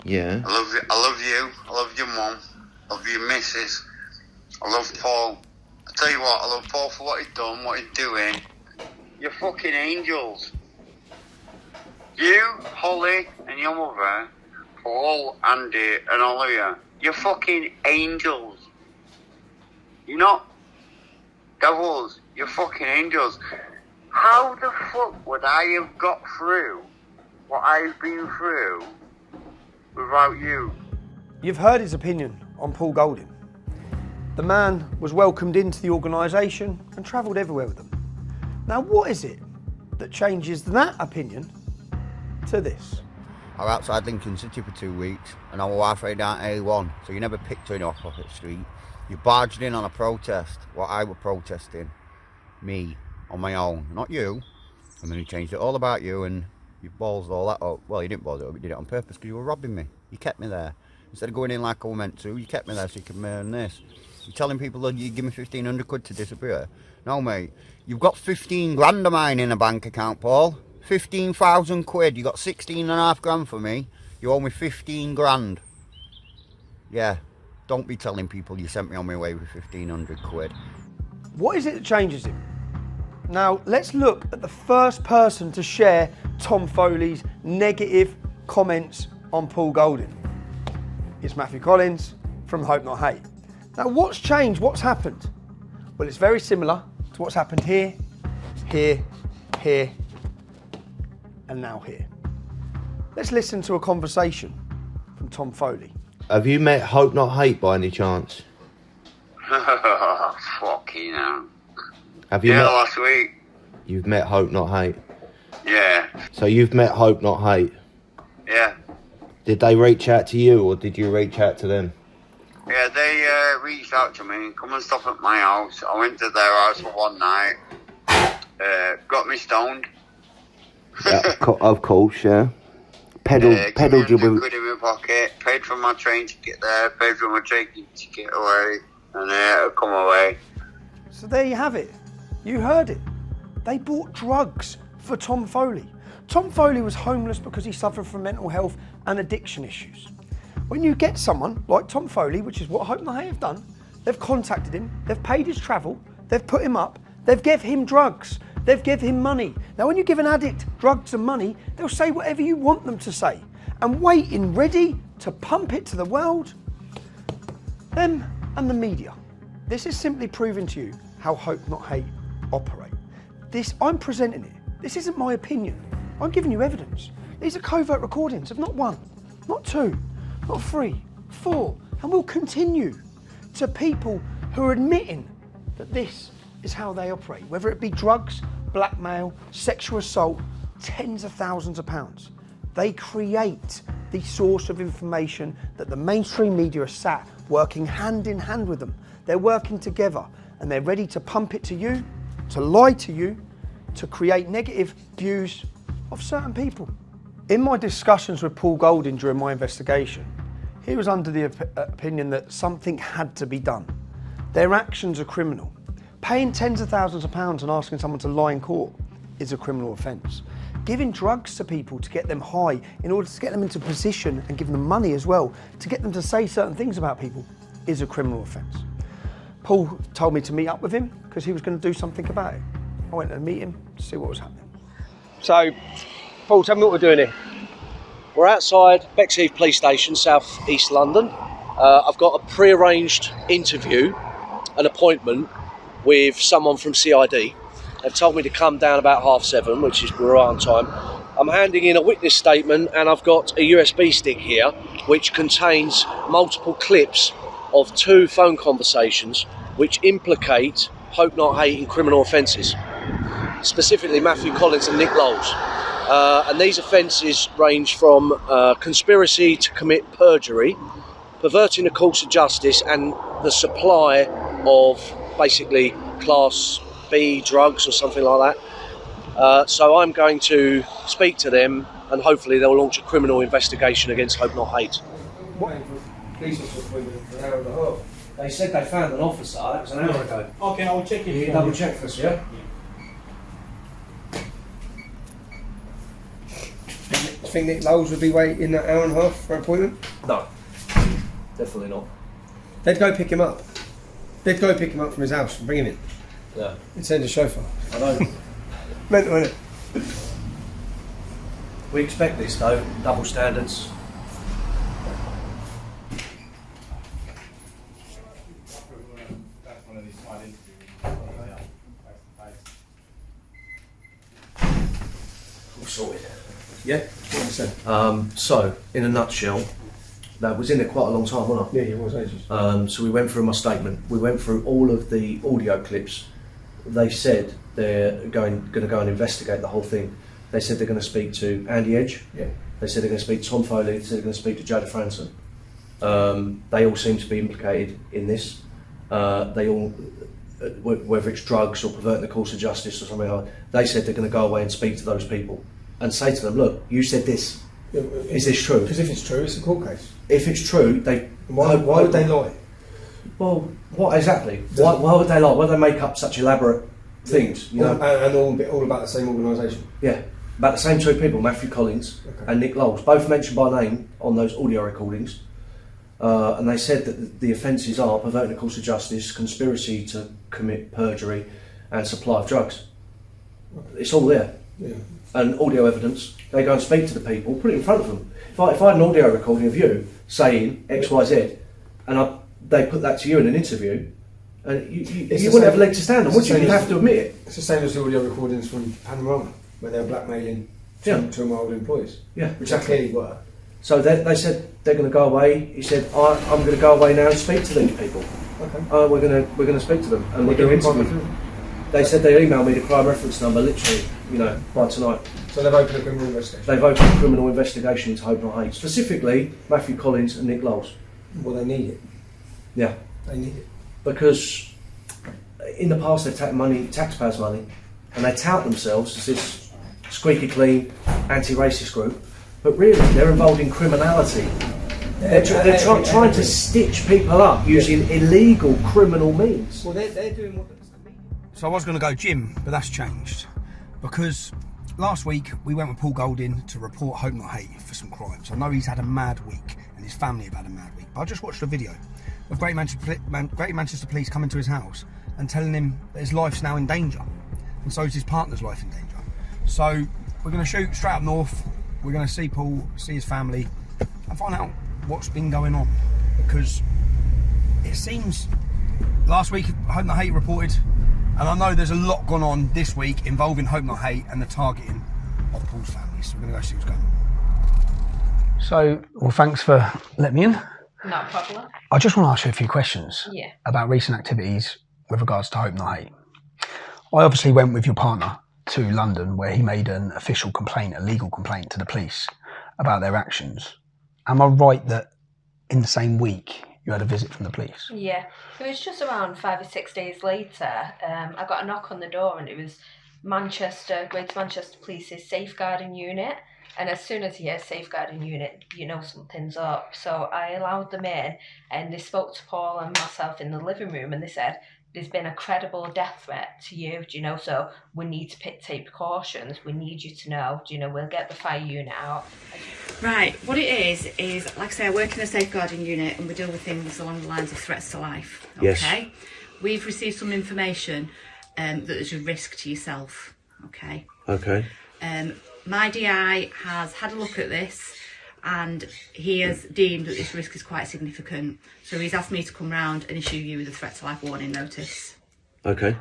Yeah. I love you, I love your mum, I love your missus. I love Paul. I tell you what, I love Paul for what he's done, what he's doing. You're fucking angels. You, Holly, and your mother, Paul, Andy, and all of you, you're fucking angels. You're not devils, you're fucking angels. How the fuck would I have got through what I've been through without you? You've heard his opinion on Paul Golding. The man was welcomed into the organisation and travelled everywhere with them. Now, what is it that changes that opinion to this? I was outside Lincoln City for 2 weeks and I was halfway down A1, so you never picked anyone off the street. You barged in on a protest, what I were protesting, me, on my own, not you. And then you changed it all about you and you ballsed all that up. Well, you didn't balls it up, you did it on purpose because you were robbing me. You kept me there. Instead of going in like I was meant to, you kept me there so you could earn this. You're telling people that you give me 1,500 quid to disappear. No, mate. You've got 15 grand of mine in a bank account, Paul. 15,000 quid. You got 16.5 grand for me. You owe me 15 grand. Yeah. Don't be telling people you sent me on my way with 1,500 quid. What is it that changes him? Now, let's look at the first person to share Tom Foley's negative comments on Paul Golding. It's Matthew Collins from Hope Not Hate. Now, what's changed? What's happened? Well, it's very similar to what's happened here, here, here, and now here. Let's listen to a conversation from Tom Foley. Have you met Hope Not Hate by any chance? Fucking hell. Have you Yeah, met? last week. You've met Hope Not Hate. Yeah, So you've met Hope Not Hate. yeah. Did they reach out to you or did you reach out to them? Yeah, they reached out to me, come and stop at my house. I went to their house for one night, got me stoned. Yeah, of course, yeah. Peddled you with... Quid in my pocket, paid for my train ticket there, paid for my train ticket away, and I come away. So there you have it. You heard it. They bought drugs for Tom Foley. Tom Foley was homeless because he suffered from mental health and addiction issues. When you get someone like Tom Foley, which is what Hope Not Hate have done, they've contacted him, they've paid his travel, they've put him up, they've give him drugs, they've give him money. Now when you give an addict drugs and money, they'll say whatever you want them to say. And waiting ready to pump it to the world, them and the media. This is simply proving to you how Hope Not Hate operate. I'm presenting it. This isn't my opinion. I'm giving you evidence. These are covert recordings of not one, not two, not three, four, and will continue to people who are admitting that this is how they operate, whether it be drugs, blackmail, sexual assault, tens of thousands of pounds. They create the source of information that the mainstream media are sat working hand in hand with them. They're working together and they're ready to pump it to you, to lie to you, to create negative views of certain people. In my discussions with Paul Golding during my investigation, he was under the opinion that something had to be done. Their actions are criminal. Paying tens of thousands of pounds and asking someone to lie in court is a criminal offence. Giving drugs to people to get them high in order to get them into position and give them money as well to get them to say certain things about people is a criminal offence. Paul told me to meet up with him because he was going to do something about it. I went to meet him to see what was happening. So, Paul, tell me what we're doing here. We're outside Bexley Police Station, South East London. I've got a pre-arranged interview, an appointment with someone from CID. They've told me to come down about 7:30, which is we're on time. I'm handing in a witness statement and I've got a USB stick here which contains multiple clips of 2 phone conversations which implicate Hope Not Hate in criminal offences, specifically Matthew Collins and Nick Lowles. And these offences range from conspiracy to commit perjury, perverting the course of justice, and the supply of basically Class B drugs or something like that. So I'm going to speak to them and hopefully they'll launch a criminal investigation against Hope Not Hate. They said they found an officer, that was an hour ago. Okay, I'll check it. You double check for us, yeah? Do you think Nick Lowles would be waiting an hour and a half for an appointment? No, definitely not. They'd go pick him up. They'd go pick him up from his house and bring him in. Yeah. And send a chauffeur. I know. Mental, innit? We expect this though, double standards. All sorted. Yeah? What you said? So, in a nutshell, that was in there quite a long time, wasn't Yeah, he was ages. So we went through my statement. We went through all of the audio clips. They said they're going to go and investigate the whole thing. They said they're going to speak to Andy Edge. Yeah. They said they're going to speak to Tom Foley. They said they're going to speak to Jada Franson. They all seem to be implicated in this. They all, whether it's drugs or perverting the course of justice or something like that, they said they're going to go away and speak to those people and say to them, look, you said this. Is this true? Because if it's true, it's a court case. If it's true, they... Why would they lie? Well, what exactly? Why would they lie? Why do they make up such elaborate things? You know? And all about the same organisation? Yeah, about the same 2 people, Matthew Collins and Nick Lowles, both mentioned by name on those audio recordings. And they said that the offences are perverting the course of justice, conspiracy to commit perjury, and supply of drugs. It's all there. Yeah. And audio evidence. They go and speak to the people, put it in front of them. If I had an audio recording of you saying X, Y, Z, and they put that to you in an interview, and you wouldn't have a leg to stand on, would you? You'd have to admit it. It's the same as the audio recordings from Panorama, where they were blackmailing two old employees. Yeah, which they clearly were. So they said they're going to go away. He said, I'm going to go away now and speak to these people. Okay. We're going to speak to them, and we're going to interview them. They said they emailed me the crime reference number, literally, by tonight. So they've opened a criminal investigation? They've opened a criminal investigation into Hope Not Hate, specifically Matthew Collins and Nick Lowles. Well, they need it. Yeah. They need it. Because in the past they've taken money, taxpayers' money, and they tout themselves as this squeaky clean, anti-racist group, but really they're involved in criminality. They're trying to stitch people up using illegal criminal means. Well, they're doing what... So I was going to go gym, but that's changed. Because last week we went with Paul Golding to report Hope Not Hate for some crimes. I know he's had a mad week and his family have had a mad week. But I just watched a video of Great Manchester Police coming to his house and telling him that his life's now in danger. And so is his partner's life in danger. So we're going to shoot straight up north. We're going to see Paul, see his family and find out what's been going on. Because it seems last week Hope Not Hate reported, and I know there's a lot gone on this week involving Hope Not Hate and the targeting of Paul's family. So we're going to go see what's going on. So, well, thanks for letting me in. Not a problem. I just want to ask you a few questions Yeah. about recent activities with regards to Hope Not Hate. I obviously went with your partner to London where he made an official complaint, a legal complaint to the police about their actions. Am I right that in the same week you had a visit from the police? Yeah, it was just around 5 or 6 days later. I got a knock on the door, and it was Greater Manchester Police's safeguarding unit. And as soon as you hear safeguarding unit, you know something's up. So I allowed them in, and they spoke to Paul and myself in the living room, and they said, there's been a credible death threat to you, do you know, so we need to take precautions. We need you to know, do you know, we'll get the fire unit out. Right, what it is, like I say, I work in a safeguarding unit and we deal with things along the lines of threats to life. Yes. Okay? We've received some information that there's a risk to yourself. Okay? Okay. My DI has had a look at this and he has deemed that this risk is quite significant. So he's asked me to come round and issue you with a threat to life warning notice. Okay.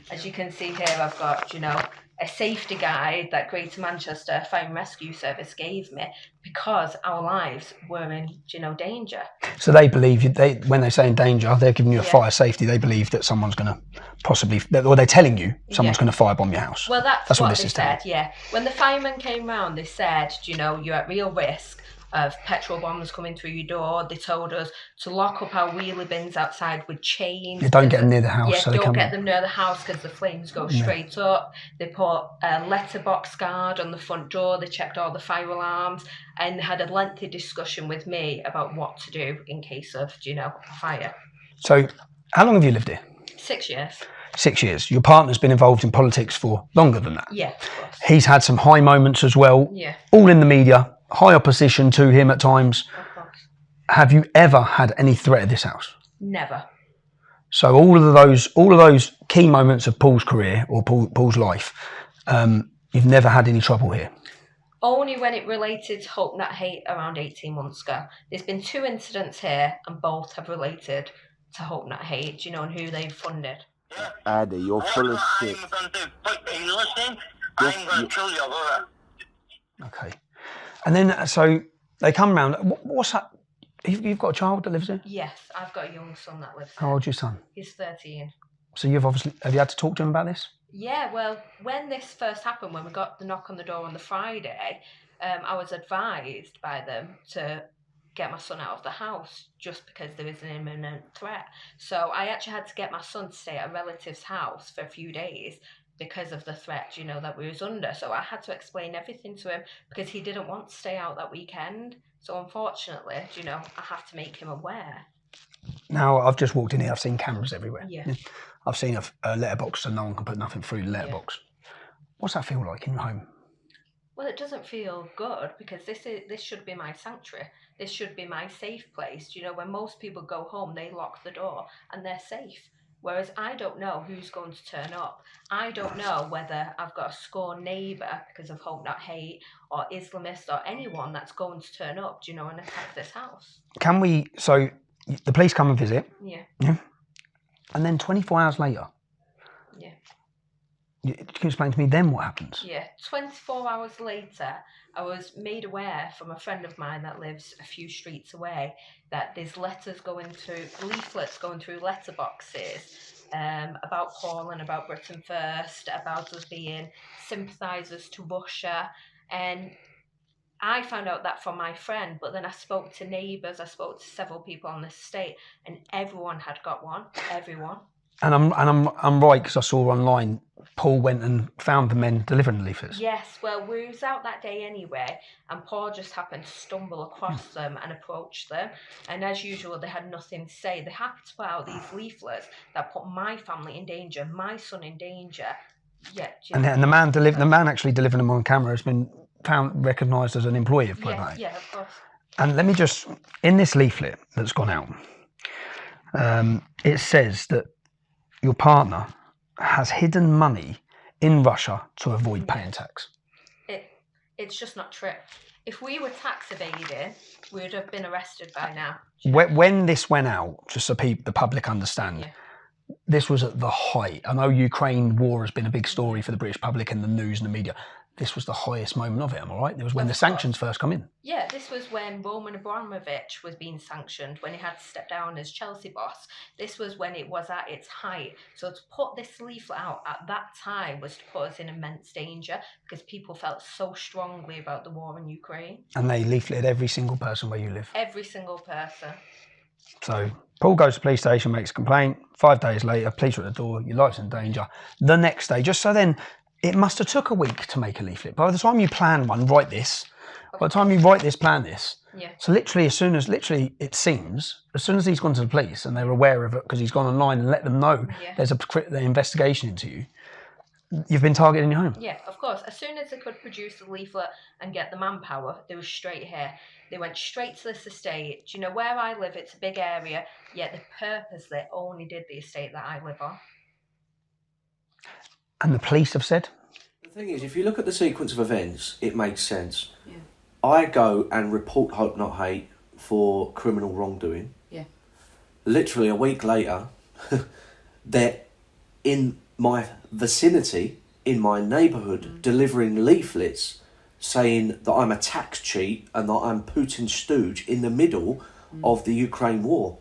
As you can see here, I've got, you know, a safety guide that Greater Manchester Fire and Rescue Service gave me because our lives were in, you know, danger. So they believe, when they say in danger, they're giving you a Yeah. fire safety, they believe that someone's going to possibly, or they're telling you someone's Yeah. going to firebomb your house. Well, that's what what this they is telling. said, yeah. When the firemen came round, they said, you know, you're at real risk of petrol bombs coming through your door. They told us to lock up our wheelie bins outside with chains. You don't get them near the house. Yeah, so they don't come get them near the house because the flames go Yeah. straight up. They put a letterbox guard on the front door. They checked all the fire alarms and they had a lengthy discussion with me about what to do in case of, you know, a fire. So how long have you lived here? 6 years. 6 years. Your partner's been involved in politics for longer than that. Yeah, of course. He's had some high moments as well, Yeah. all in the media, high opposition to him at times. Have you ever had any threat at this house? Never. So all of those key moments of Paul's career or Paul's life, you've never had any trouble here. Only when it related to Hope Not Hate around 18 months ago. There's been 2 incidents here and both have related to Hope Not Hate, you know, and who they've funded. Addy, you're full of shit. Okay. And then, so they come round. What's that? You've got a child that lives here? Yes, I've got a young son that lives How there. old's your son? He's 13. So have you had to talk to him about this? Yeah, well, when this first happened, when we got the knock on the door on the Friday, I was advised by them to get my son out of the house just because there is an imminent threat. So I actually had to get my son to stay at a relative's house for a few days because of the threat, you know, that we was under. So I had to explain everything to him because he didn't want to stay out that weekend. So unfortunately, you know, I have to make him aware. Now, I've just walked in here, I've seen cameras everywhere. Yeah. I've seen a letterbox so no one can put nothing through the letterbox. What's that feel like in your home? Well, it doesn't feel good because this should be my sanctuary. This should be my safe place. You know, when most people go home, they lock the door and they're safe. Whereas I don't know who's going to turn up. I don't know whether I've got a scorned neighbour because of Hope Not Hate or Islamist or anyone that's going to turn up, do you know, and attack this house. So the police come and visit. Yeah. Yeah. And then 24 hours later. Yeah. Can you explain to me then what happens? Yeah, 24 hours later, I was made aware from a friend of mine that lives a few streets away that there's leaflets going through letterboxes about Paul and about Britain First, about us being sympathisers to Russia. And I found out that from my friend, but then I spoke to neighbours, I spoke to several people on the estate, and everyone had got one, everyone. And I'm right, because I saw online Paul went and found the men delivering the leaflets. Yes, well, we was out that day anyway, and Paul just happened to stumble across them and approach them. And as usual, they had nothing to say. They happened to put out these leaflets that put my family in danger, my son in danger. Yeah. And the man actually delivering them on camera has been recognised as an employee of Plug Not Hate. Yeah, of course. And let me just, in this leaflet that's gone out, it says that your partner has hidden money in Russia to avoid paying tax. It's just not true. If we were tax evading, we would have been arrested by now. When this went out, just so the public understand, this was at the height. I know Ukraine war has been a big story for the British public and the news and the media. This was the highest moment of it, am I right? It was when the sanctions first come in. Yeah, this was when Roman Abramovich was being sanctioned, when he had to step down as Chelsea boss. This was when it was at its height. So to put this leaflet out at that time was to put us in immense danger, because people felt so strongly about the war in Ukraine. And they leafleted every single person where you live. Every single person. So Paul goes to the police station, makes a complaint. 5 days later, police are at the door, your life's in danger. The next day, just so then, it must have took a week to make a leaflet. By the time you plan one, write this. By the time you write this, plan this. Yeah. So literally, it seems, as soon as he's gone to the police and they're aware of it because he's gone online and let them know there's an investigation into you, you've been targeted in your home. Yeah, of course. As soon as they could produce the leaflet and get the manpower, they were straight here. They went straight to this estate. Do you know where I live? It's a big area, yet they purposely only did the estate that I live on. And the police have said? The thing is, if you look at the sequence of events, it makes sense. Yeah. I go and report Hope Not Hate for criminal wrongdoing. Yeah. Literally a week later, they're in my vicinity, in my neighbourhood, delivering leaflets saying that I'm a tax cheat and that I'm Putin's stooge in the middle of the Ukraine war.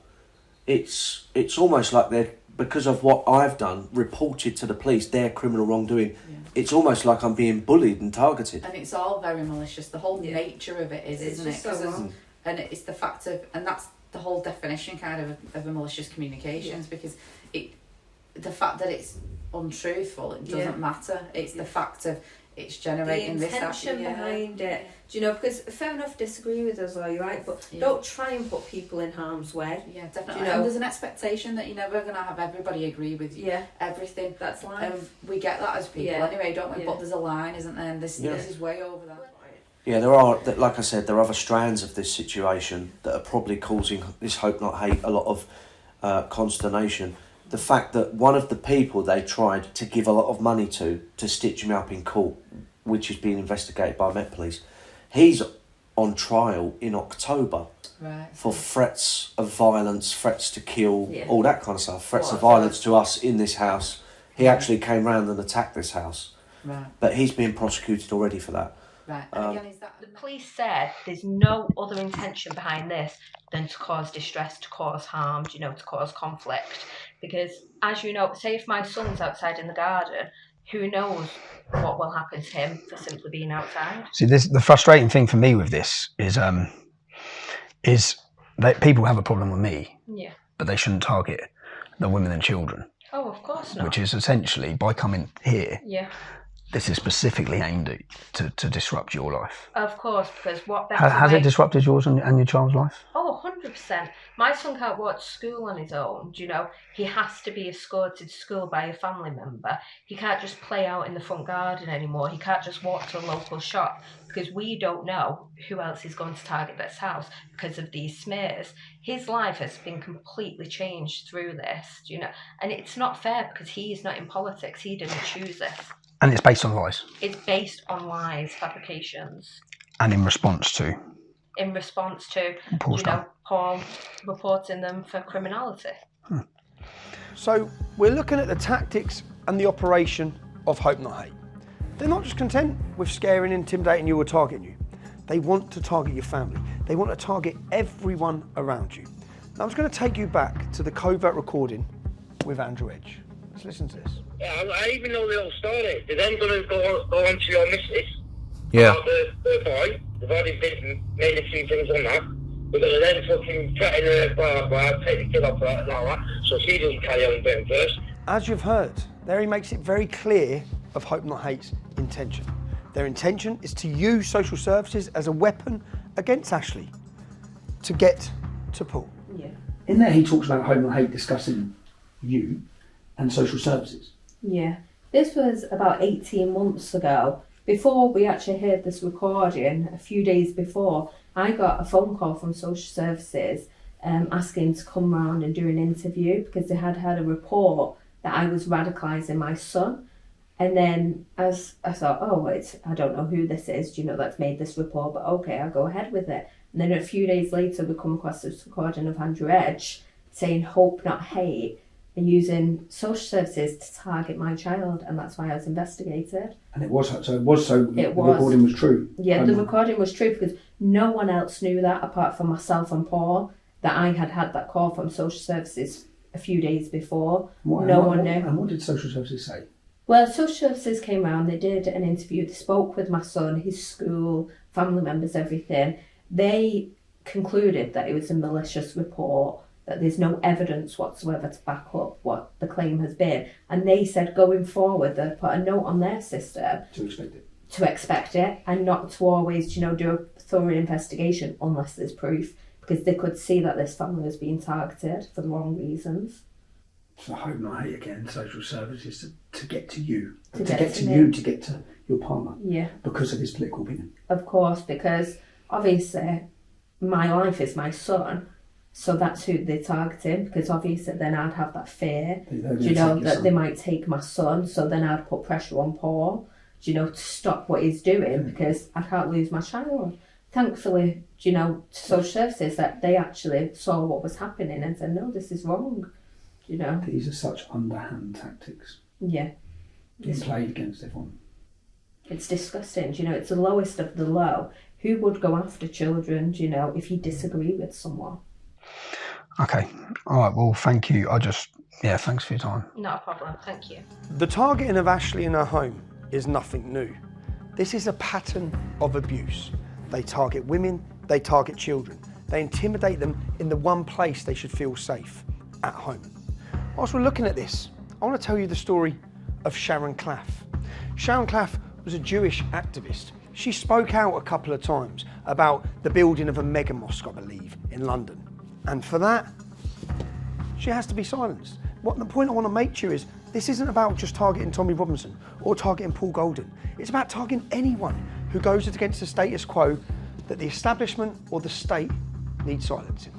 It's almost like they're, because of what I've done, reported to the police their criminal wrongdoing. Yeah. It's almost like I'm being bullied and targeted. And it's all very malicious. The whole nature of it is, isn't it? So and it's the fact of, and that's the whole definition kind of a malicious communications, because the fact that it's untruthful, it doesn't matter. It's the fact of it's generating the this intention behind it. Do you know? Because fair enough, disagree with us, are you right? But don't try and put people in harm's way. Yeah, definitely. Do you know? And there's an expectation that you're never going to have everybody agree with you. Yeah, everything. That's life. We get that as people anyway, don't we? But there's a line, isn't there? And this is way over that. Yeah, there are, like I said, there are other strands of this situation that are probably causing this Hope Not Hate a lot of consternation. The fact that one of the people they tried to give a lot of money to stitch me up in court, which is being investigated by Met Police, he's on trial in October for threats of violence, threats to kill, all that kind of stuff, threats of violence to us in this house. He actually came round and attacked this house. Right. But he's being prosecuted already for that. Right. The police said there's no other intention behind this than to cause distress, to cause harm, you know, to cause conflict. Because, as you know, say if my son's outside in the garden, who knows what will happen to him for simply being outside. See, the frustrating thing for me with this is that people have a problem with me, but they shouldn't target the women and children. Oh, of course not. Which is essentially, by coming here, this is specifically aimed at to disrupt your life. Of course, because what has it disrupted yours and your child's life? Oh, 100%. My son can't walk to school on his own. Do you know? He has to be escorted to school by a family member. He can't just play out in the front garden anymore. He can't just walk to a local shop, because we don't know who else is going to target this house because of these smears. His life has been completely changed through this, do you know? And it's not fair, because he is not in politics. He didn't choose this. And it's based on lies. It's based on lies, fabrications. And in response to? In response to, Paul reporting them for criminality. So we're looking at the tactics and the operation of Hope Not Hate. They're not just content with scaring, intimidating you or targeting you. They want to target your family. They want to target everyone around you. Now I'm just going to take you back to the covert recording with Andrew Edge. Let's listen to this. Yeah, I even know the whole story. They then going to go on to your missus. Yeah. The boy. They've already made a few things on that. We're going to then fucking threaten her, blah, blah, take the kid off her and all that. So she doesn't carry on being first. as you've heard, there he makes it very clear of Hope Not Hate's intention. Their intention is to use social services as a weapon against Ashley to get to Paul. Yeah. In there he talks about Hope Not Hate discussing you and social services. Yeah. This was about 18 months ago. Before we actually heard this recording, a few days before, I got a phone call from social services asking to come round and do an interview because they had had a report that I was radicalising my son. And then as I thought, I don't know who this is, that's made this report, but okay, I'll go ahead with it. And then a few days later, we come across this recording of Andrew Edge saying Hope Not Hate and using social services to target my child, and that's why I was investigated. And the recording was true. Yeah, the recording was true because no one else knew that apart from myself and Paul, that I had had that call from social services a few days before. No one knew. And what did social services say? Well, social services came round, they did an interview, they spoke with my son, his school, family members, everything. They concluded that it was a malicious report, that there's no evidence whatsoever to back up what the claim has been. And they said going forward, they put a note on their system to expect it and not to always, do a thorough investigation unless there's proof, because they could see that this family was being targeted for the wrong reasons. So Hope Not Hate again, social services to get to you. To get to your partner. Yeah. Because of his political opinion. Of course, because obviously my life is my son, so that's who they're targeting, because obviously then I'd have that fear, that they might take my son, so then I'd put pressure on Paul, to stop what he's doing, because I can't lose my child. Thankfully, to social services, that they actually saw what was happening and said, no, this is wrong. These are such underhand tactics. Yeah. Being played against everyone. It's disgusting, it's the lowest of the low. Who would go after children, if you disagree with someone? Okay, all right, well, thank you. Thanks for your time. Not a problem, thank you. The targeting of Ashley in her home is nothing new. This is a pattern of abuse. They target women, they target children. They intimidate them in the one place they should feel safe, at home. Whilst we're looking at this, I want to tell you the story of Sharon Claff. Sharon Claff was a Jewish activist. She spoke out a couple of times about the building of a mega mosque, I believe, in London. And for that, she has to be silenced. The point I want to make to you is, this isn't about just targeting Tommy Robinson or targeting Paul Golden. It's about targeting anyone who goes against the status quo that the establishment or the state needs silencing.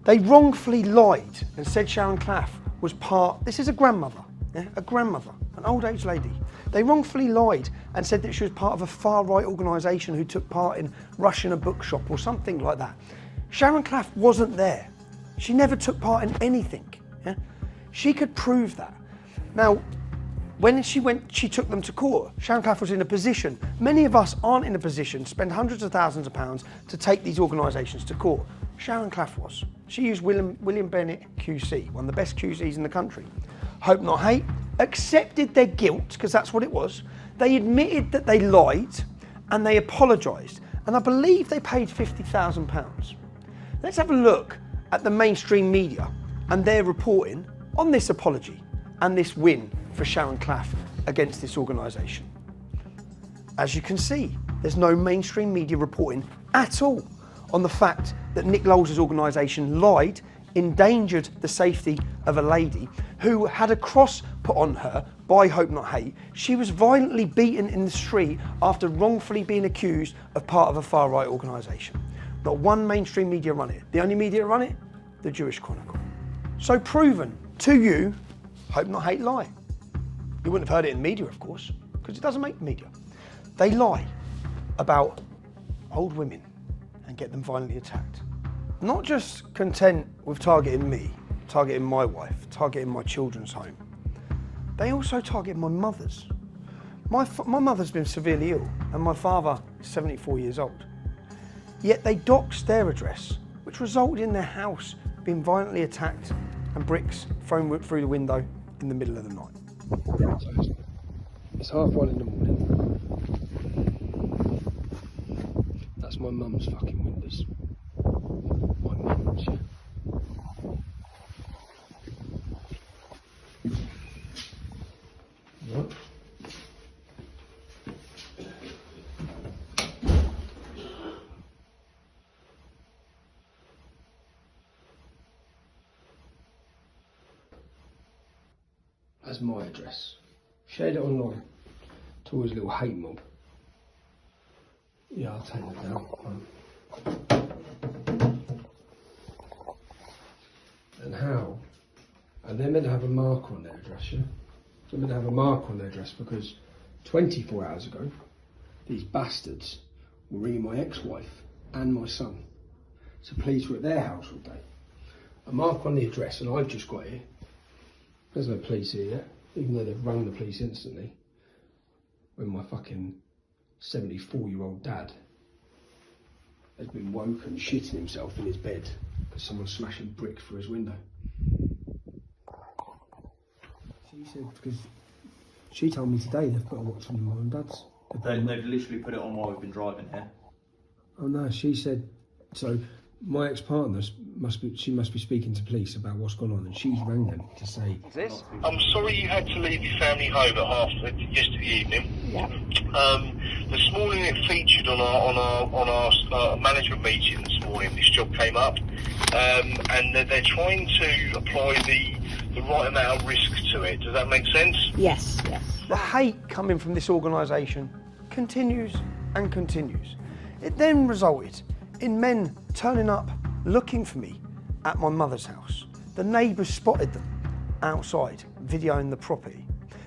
They wrongfully lied and said Sharon Claff was this is a grandmother, an old age lady. They wrongfully lied and said that she was part of a far-right organisation who took part in rushing a bookshop or something like that. Sharon Claff wasn't there. She never took part in anything. Yeah? She could prove that. Now, when she took them to court, Sharon Claff was in a position. Many of us aren't in a position to spend hundreds of thousands of pounds to take these organisations to court. Sharon Claff was. She used William Bennett QC, one of the best QCs in the country. Hope Not Hate accepted their guilt, because that's what it was. They admitted that they lied and they apologised. And I believe they paid £50,000. Let's have a look at the mainstream media and their reporting on this apology and this win for Sharon Claff against this organisation. As you can see, there's no mainstream media reporting at all on the fact that Nick Lowell's organisation lied, endangered the safety of a lady who had a cross put on her by Hope Not Hate. She was violently beaten in the street after wrongfully being accused of part of a far-right organisation. Not one mainstream media run it. The only media that run it, the Jewish Chronicle. So proven to you, Hope Not Hate lie. You wouldn't have heard it in media, of course, because it doesn't make media. They lie about old women and get them violently attacked. Not just content with targeting me, targeting my wife, targeting my children's home. They also target my mother's. My mother's been severely ill and my father is 74 years old. Yet they doxed their address, which resulted in their house being violently attacked and bricks thrown through the window in the middle of the night. It's 1:30 in the morning. That's my mum's fucking windows. My mum's, yeah. as my address. Shared it online to his little hate mob. Yeah, I'll take that down. And how? And they're meant to have a marker on their address, yeah? They're meant to have a marker on their address because 24 hours ago, these bastards were ringing my ex-wife and my son. So police were at their house all day. A mark on the address, and I've just got here. There's no police here yet, even though they've rung the police instantly. When my fucking 74-year-old dad has been woken shitting himself in his bed because someone's smashing brick through his window. She said, because she told me today they've put a watch on your mum and dad's. They've literally put it on while we've been driving here. Oh no, she said, so my ex-partner must be speaking to police about what's gone on, and she's rang them to say. This? I'm sorry you had to leave your family home at yesterday evening. Yeah. This morning it featured on our management meeting this morning. This job came up, and they're trying to apply the right amount of risk to it. Does that make sense? Yes. Yes. The hate coming from this organisation continues and continues. It then resulted in men turning up looking for me at my mother's house. The neighbours spotted them outside, videoing the property.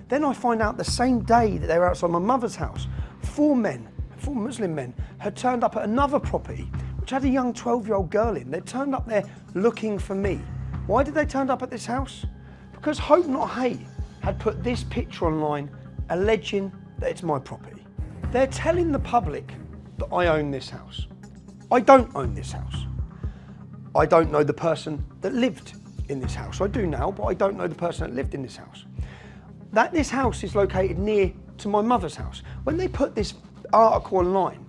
Then I find out the same day that they were outside my mother's house, four Muslim men, had turned up at another property which had a young 12-year-old girl in. They turned up there looking for me. Why did they turn up at this house? Because Hope Not Hate had put this picture online alleging that it's my property. They're telling the public that I own this house. I don't own this house. I don't know the person that lived in this house. I do now, but I don't know the person that lived in this house. That this house is located near to my mother's house. When they put this article online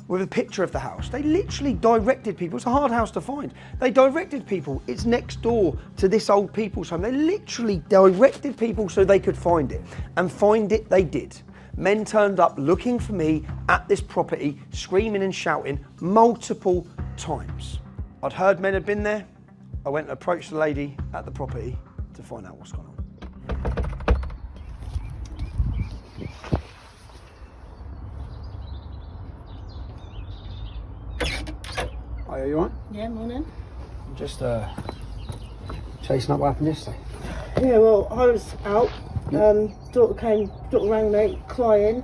with a picture of the house, they literally directed people. It's a hard house to find. They directed people. It's next door to this old people's home. They literally directed people so they could find it. And find it they did. Men turned up looking for me at this property, screaming and shouting multiple times. I'd heard men had been there. I went and approached the lady at the property to find out what's going on. Are you alright? Yeah, morning. I'm just chasing up what happened yesterday. Yeah, well, I was out. Daughter rang me, crying.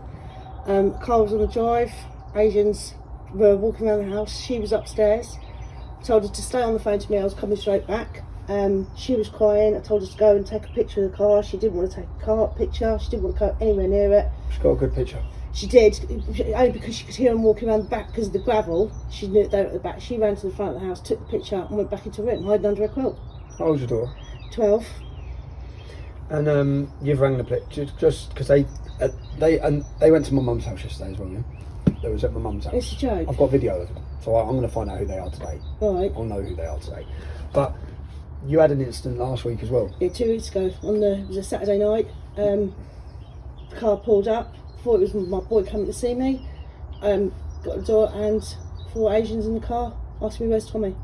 Car was on the drive. Asians were walking around the house. She was upstairs. Told her to stay on the phone to me. I was coming straight back. She was crying. I told her to go and take a picture of the car. She didn't want to take a picture. She didn't want to go anywhere near it. She's got a good picture. She did, only because she could hear them walking around the back because of the gravel. She knew they were at the back. She ran to the front of the house, took the picture and went back into her room, hiding under a quilt. How old's your daughter? 12. And you've rang the police just because they went to my mum's house yesterday as well, yeah? They was at my mum's house. It's a joke. I've got video of them, so I'm going to find out who they are today. Right. I'll know who they are today. But you had an incident last week as well. Yeah, 2 weeks ago. It was a Saturday night. The car pulled up. Thought it was my boy coming to see me. Got the door and 4 Asians in the car. Asked me, "Where's Tommy?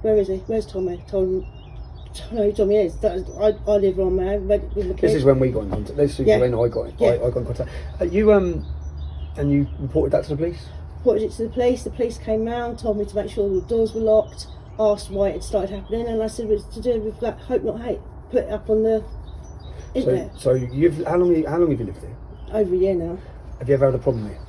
Where is he? Where's Tommy?" Told him, "I don't know who Tommy is. I live on there with my kids." This is when we got in contact. This is when I got in contact. You and you reported that to the police? Reported it to the police. The police came round, told me to make sure the doors were locked. Asked why it had started happening, and I said it was to do with like Hope Not Hate. Put it up on the internet. So how long have you lived here? Over a year now. Have you ever had a problem here?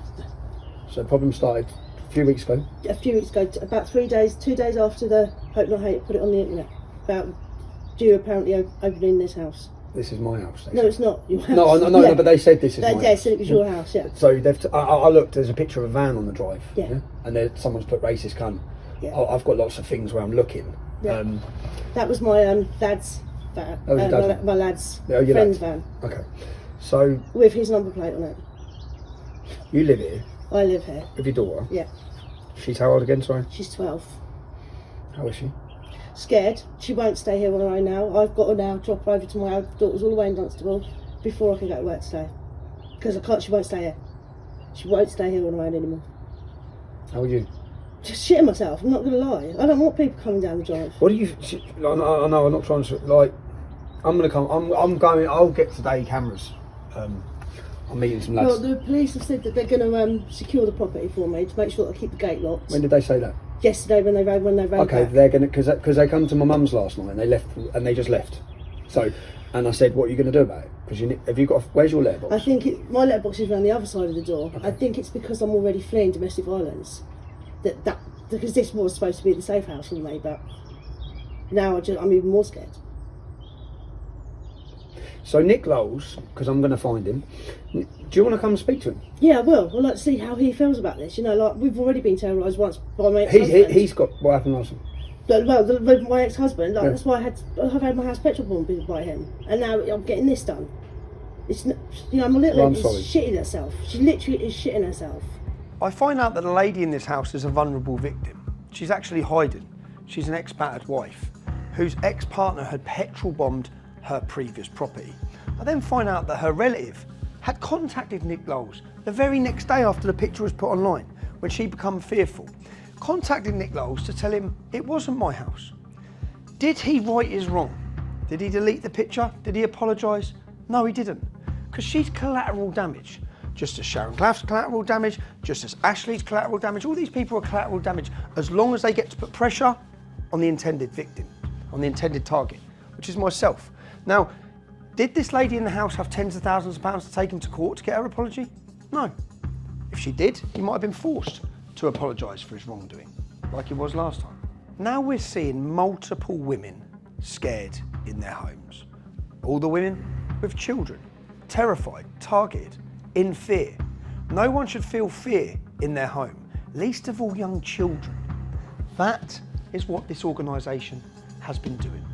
So the problem started a few weeks ago? A few weeks ago, about 2 days after the Hope Not Hate put it on the internet. About you apparently opening this house. This is my house. No, it's not your house. No, but they said this is my house. They said it was your house, yeah. So I looked, there's a picture of a van on the drive. Yeah. And someone's put racist cunt. Yeah. I've got lots of things where I'm looking. Yeah. That was my dad's van. My lad's friend's van. Okay. So with his number plate on it. You live here? I live here. With your daughter? Yeah. She's how old again, sorry? She's 12. How is she? Scared. She won't stay here on her own now. I've got to now drop her over to my daughter's all the way in Dunstable before I can go to work today. Because I can't, she won't stay here. She won't stay here on her own anymore. How are you? Just shitting myself, I'm not going to lie. I don't want people coming down the drive. What do you... I know I'm not trying to, like... I'm going to come. I'm going. I'll get today cameras. I'm meeting some lads. Well, the police have said that they're going to secure the property for me to make sure that I keep the gate locked. When did they say that? Yesterday when they rode Okay, back. they're going to because they come to my mum's last night and they left and they just left. So, and I said, what are you going to do about it? Because have you got? Where's your letterbox? I think my letterbox is around the other side of the door. Okay. I think it's because I'm already fleeing domestic violence. That because this was supposed to be the safe house for me, but now I'm even more scared. So Nick Lowles, because I'm going to find him. Do you want to come and speak to him? Yeah, I will. I'd like to see how he feels about this. You know, like we've already been terrorised once by my ex-husband. He's got what happened last time. Well, my ex-husband. Like, Yeah. That's why I've had my house petrol bombed by him, and now I'm getting this done. It's my little Well, I'm lady's sorry. shitting herself. She literally is shitting herself. I find out that a lady in this house is a vulnerable victim. She's actually hiding. She's an ex-battered wife whose ex-partner had petrol bombed her previous property. I then find out that her relative had contacted Nick Lowles the very next day after the picture was put online, when she became fearful. Contacted Nick Lowles to tell him it wasn't my house. Did he right his wrong? Did he delete the picture? Did he apologise? No, he didn't. Because she's collateral damage. Just as Sharon Claff's collateral damage, just as Ashley's collateral damage, all these people are collateral damage as long as they get to put pressure on the intended victim, on the intended target, which is myself. Now, did this lady in the house have tens of thousands of pounds to take him to court to get her apology? No. If she did, he might have been forced to apologise for his wrongdoing, like he was last time. Now we're seeing multiple women scared in their homes. All the women with children, terrified, targeted, in fear. No one should feel fear in their home, least of all young children. That is what this organisation has been doing.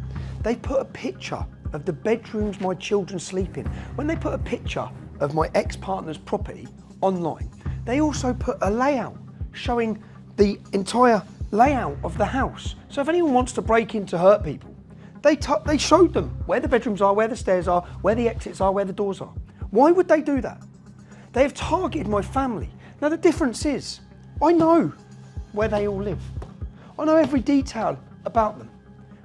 They put a picture of the bedrooms my children sleep in. When they put a picture of my ex-partner's property online, they also put a layout showing the entire layout of the house. So if anyone wants to break in to hurt people, they showed them where the bedrooms are, where the stairs are, where the exits are, where the doors are. Why would they do that? They have targeted my family. Now the difference is, I know where they all live. I know every detail about them.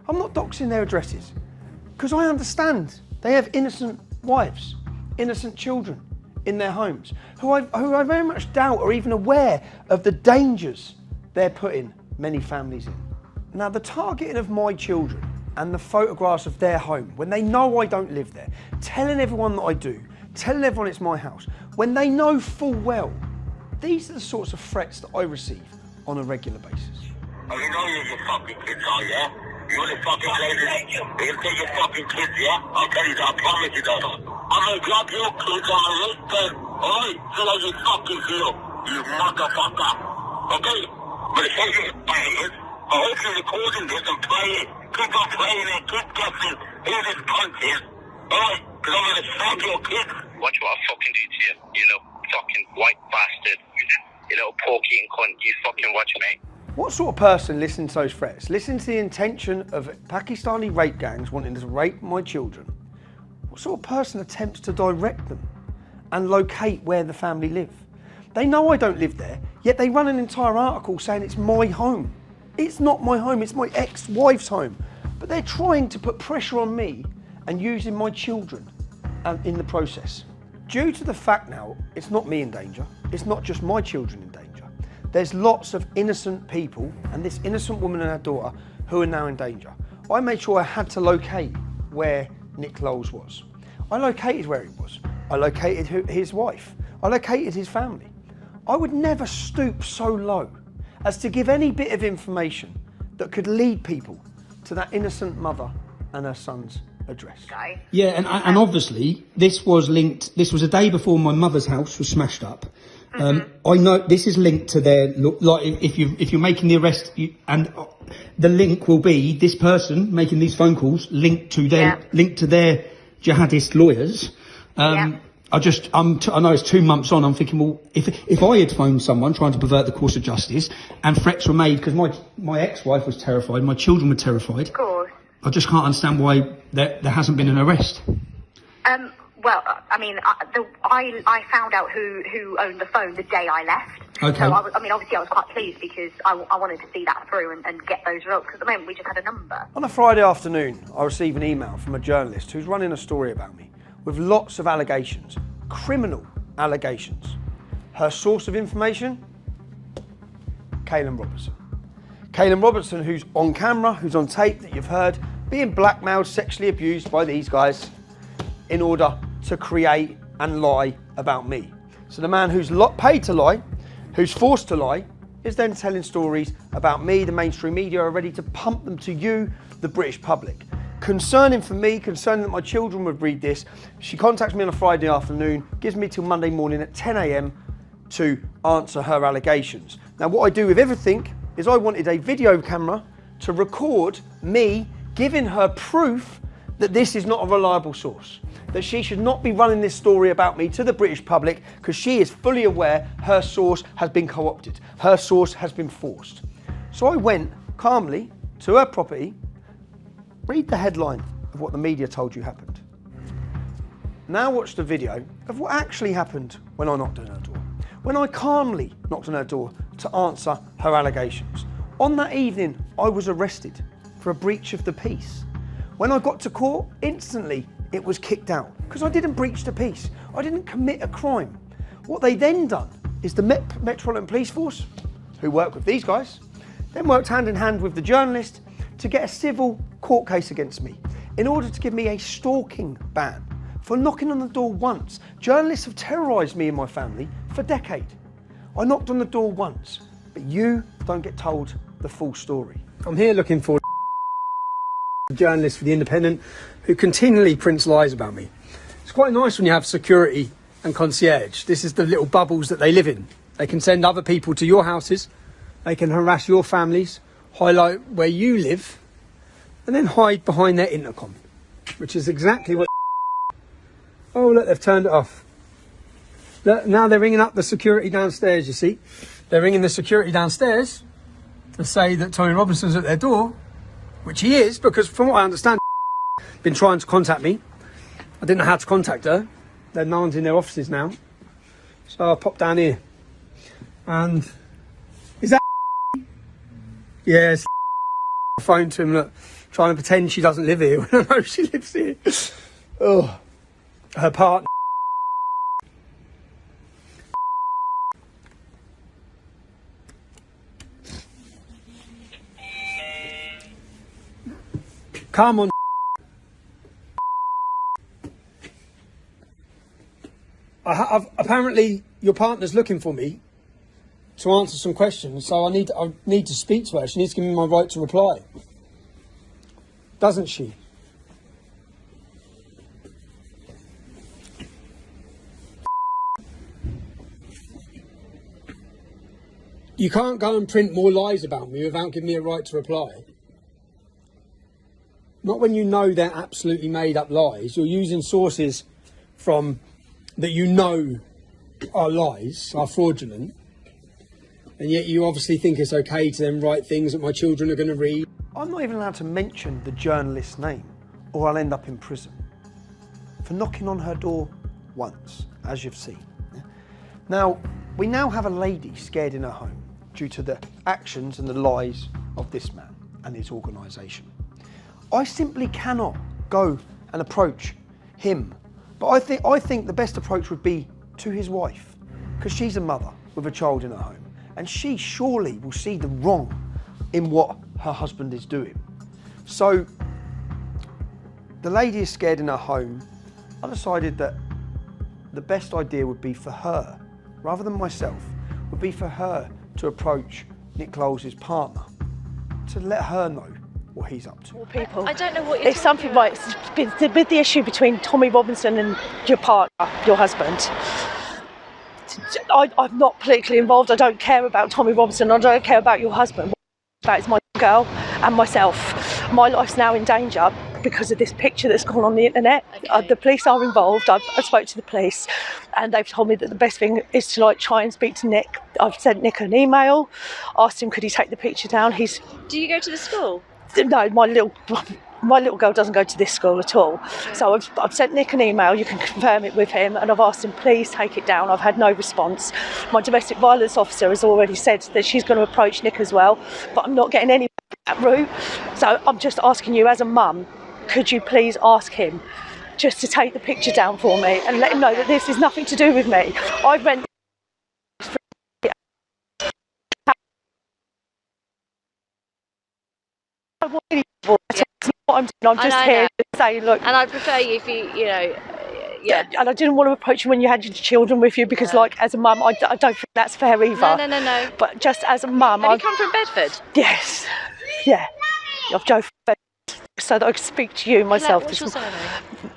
I'm not doxing their addresses, because I understand they have innocent wives, innocent children in their homes, who I very much doubt are even aware of the dangers they're putting many families in. Now the targeting of my children and the photographs of their home, when they know I don't live there, telling everyone that I do, telling everyone it's my house, when they know full well, these are the sorts of threats that I receive on a regular basis. Oh, you know you're your fucking kids, are you? You're the fucking lady. You take your fucking kids, yeah? I'll tell you that, I promise you that. I'm gonna drop your kids on a list then, alright? So that you fucking feel, you motherfucker. Okay? But if you're bad, I hope you're recording this and playing. Keep on playing and keep guessing who this cunt is. Alright? Because I'm gonna slap your kids. Watch what I fucking do to you, you little fucking white bastard. You little pork-eating cunt. You fucking watch me. What sort of person listens to those threats? Listen to the intention of Pakistani rape gangs wanting to rape my children. What sort of person attempts to direct them and locate where the family live? They know I don't live there, yet they run an entire article saying it's my home. It's not my home, it's my ex-wife's home. But they're trying to put pressure on me and using my children in the process. Due to the fact now, it's not me in danger, it's not just my children in danger. There's lots of innocent people, and this innocent woman and her daughter, who are now in danger. I made sure I had to locate where Nick Lowles was. I located where he was. I located his wife. I located his family. I would never stoop so low as to give any bit of information that could lead people to that innocent mother and her son's address. Yeah, and obviously this was linked. This was a day before my mother's house was smashed up. I know this is linked to their, like, if you're making the arrest, and the link will be this person making these phone calls linked to their jihadist lawyers. I know it's 2 months on. I'm thinking, well, if I had phoned someone trying to pervert the course of justice and threats were made because my ex-wife was terrified, my children were terrified. Of course. I just can't understand why there hasn't been an arrest. Well, I mean, I found out who owned the phone the day I left. Okay. So, obviously I was quite pleased because I wanted to see that through and get those results, because at the moment we just had a number. On a Friday afternoon, I received an email from a journalist who's running a story about me with lots of allegations, criminal allegations. Her source of information? Caelan Robertson. Caelan Robertson, who's on camera, who's on tape that you've heard, being blackmailed, sexually abused by these guys in order to create and lie about me. So the man who's paid to lie, who's forced to lie, is then telling stories about me. The mainstream media are ready to pump them to you, the British public. Concerning for me, concerning that my children would read this, she contacts me on a Friday afternoon, gives me till Monday morning at 10 a.m. to answer her allegations. Now what I do with everything is I wanted a video camera to record me giving her proof that this is not a reliable source, that she should not be running this story about me to the British public, because she is fully aware her source has been co-opted, her source has been forced. So I went calmly to her property. Read the headline of what the media told you happened. Now watch the video of what actually happened when I knocked on her door. When I calmly knocked on her door to answer her allegations. On that evening, I was arrested for a breach of the peace. When I got to court, instantly it was kicked out because I didn't breach the peace. I didn't commit a crime. What they then done is the Metropolitan Police Force, who work with these guys, then worked hand in hand with the journalist to get a civil court case against me in order to give me a stalking ban for knocking on the door once. Journalists have terrorised me and my family for decades. I knocked on the door once, but you don't get told the full story. I'm here looking for a journalist for The Independent who continually prints lies about me. It's quite nice when you have security and concierge. This is the little bubbles that they live in. They can send other people to your houses, they can harass your families, highlight where you live, and then hide behind their intercom, which is exactly what... Oh, look, they've turned it off. Look, now they're ringing up the security downstairs, you see. They're ringing the security downstairs to say that Tommy Robinson's at their door, which he is, because from what I understand, been trying to contact me. I didn't know how to contact her. No one's in their offices now. So I popped down here. And... Is that... Yes. I phoned to him, look, trying to pretend she doesn't live here when I know she lives here. Oh. Her partner. Come on. Apparently your partner's looking for me to answer some questions, so I need to speak to her. She needs to give me my right to reply. Doesn't she? You can't go and print more lies about me without giving me a right to reply. Not when you know they're absolutely made up lies. You're using sources from that you know are lies, are fraudulent, and yet you obviously think it's okay to then write things that my children are going to read. I'm not even allowed to mention the journalist's name, or I'll end up in prison for knocking on her door once, as you've seen. Now, we now have a lady scared in her home due to the actions and the lies of this man and his organisation. I simply cannot go and approach him, but I think the best approach would be to his wife, because she's a mother with a child in her home, and she surely will see the wrong in what her husband is doing. So the lady is scared in her home. I decided that the best idea would be for her, rather than myself, would be for her to approach Nick Clowes' partner, to let her know what he's up to. People. I don't know what you're It's something like with the issue between Tommy Robinson and your partner, your husband. I'm not politically involved. I don't care about Tommy Robinson. I don't care about your husband. What I care about is my girl and myself. My life's now in danger because of this picture that's gone on the internet. Okay. The police are involved. I spoke to the police, and they've told me that the best thing is to try and speak to Nick. I've sent Nick an email, asked him could he take the picture down. Do you go to the school? No, my little my little girl doesn't go to this school at all. So I've sent Nick an email, you can confirm it with him, and I've asked him, please take it down. I've had no response. My domestic violence officer has already said that she's going to approach Nick as well, but I'm not getting any that route. So I'm just asking you as a mum, could you please ask him just to take the picture down for me and let him know that this is nothing to do with me. I've rented what I'm doing. I'm just here saying, look. And I'd prefer you if you know, yeah. And I didn't want to approach you when you had your children with you because, like, as a mum, I don't think that's fair either. No. But just as a mum, Have you come from Bedford? Yes. Yeah. I've drove from Bedford so that I could speak to you myself. What's your surname?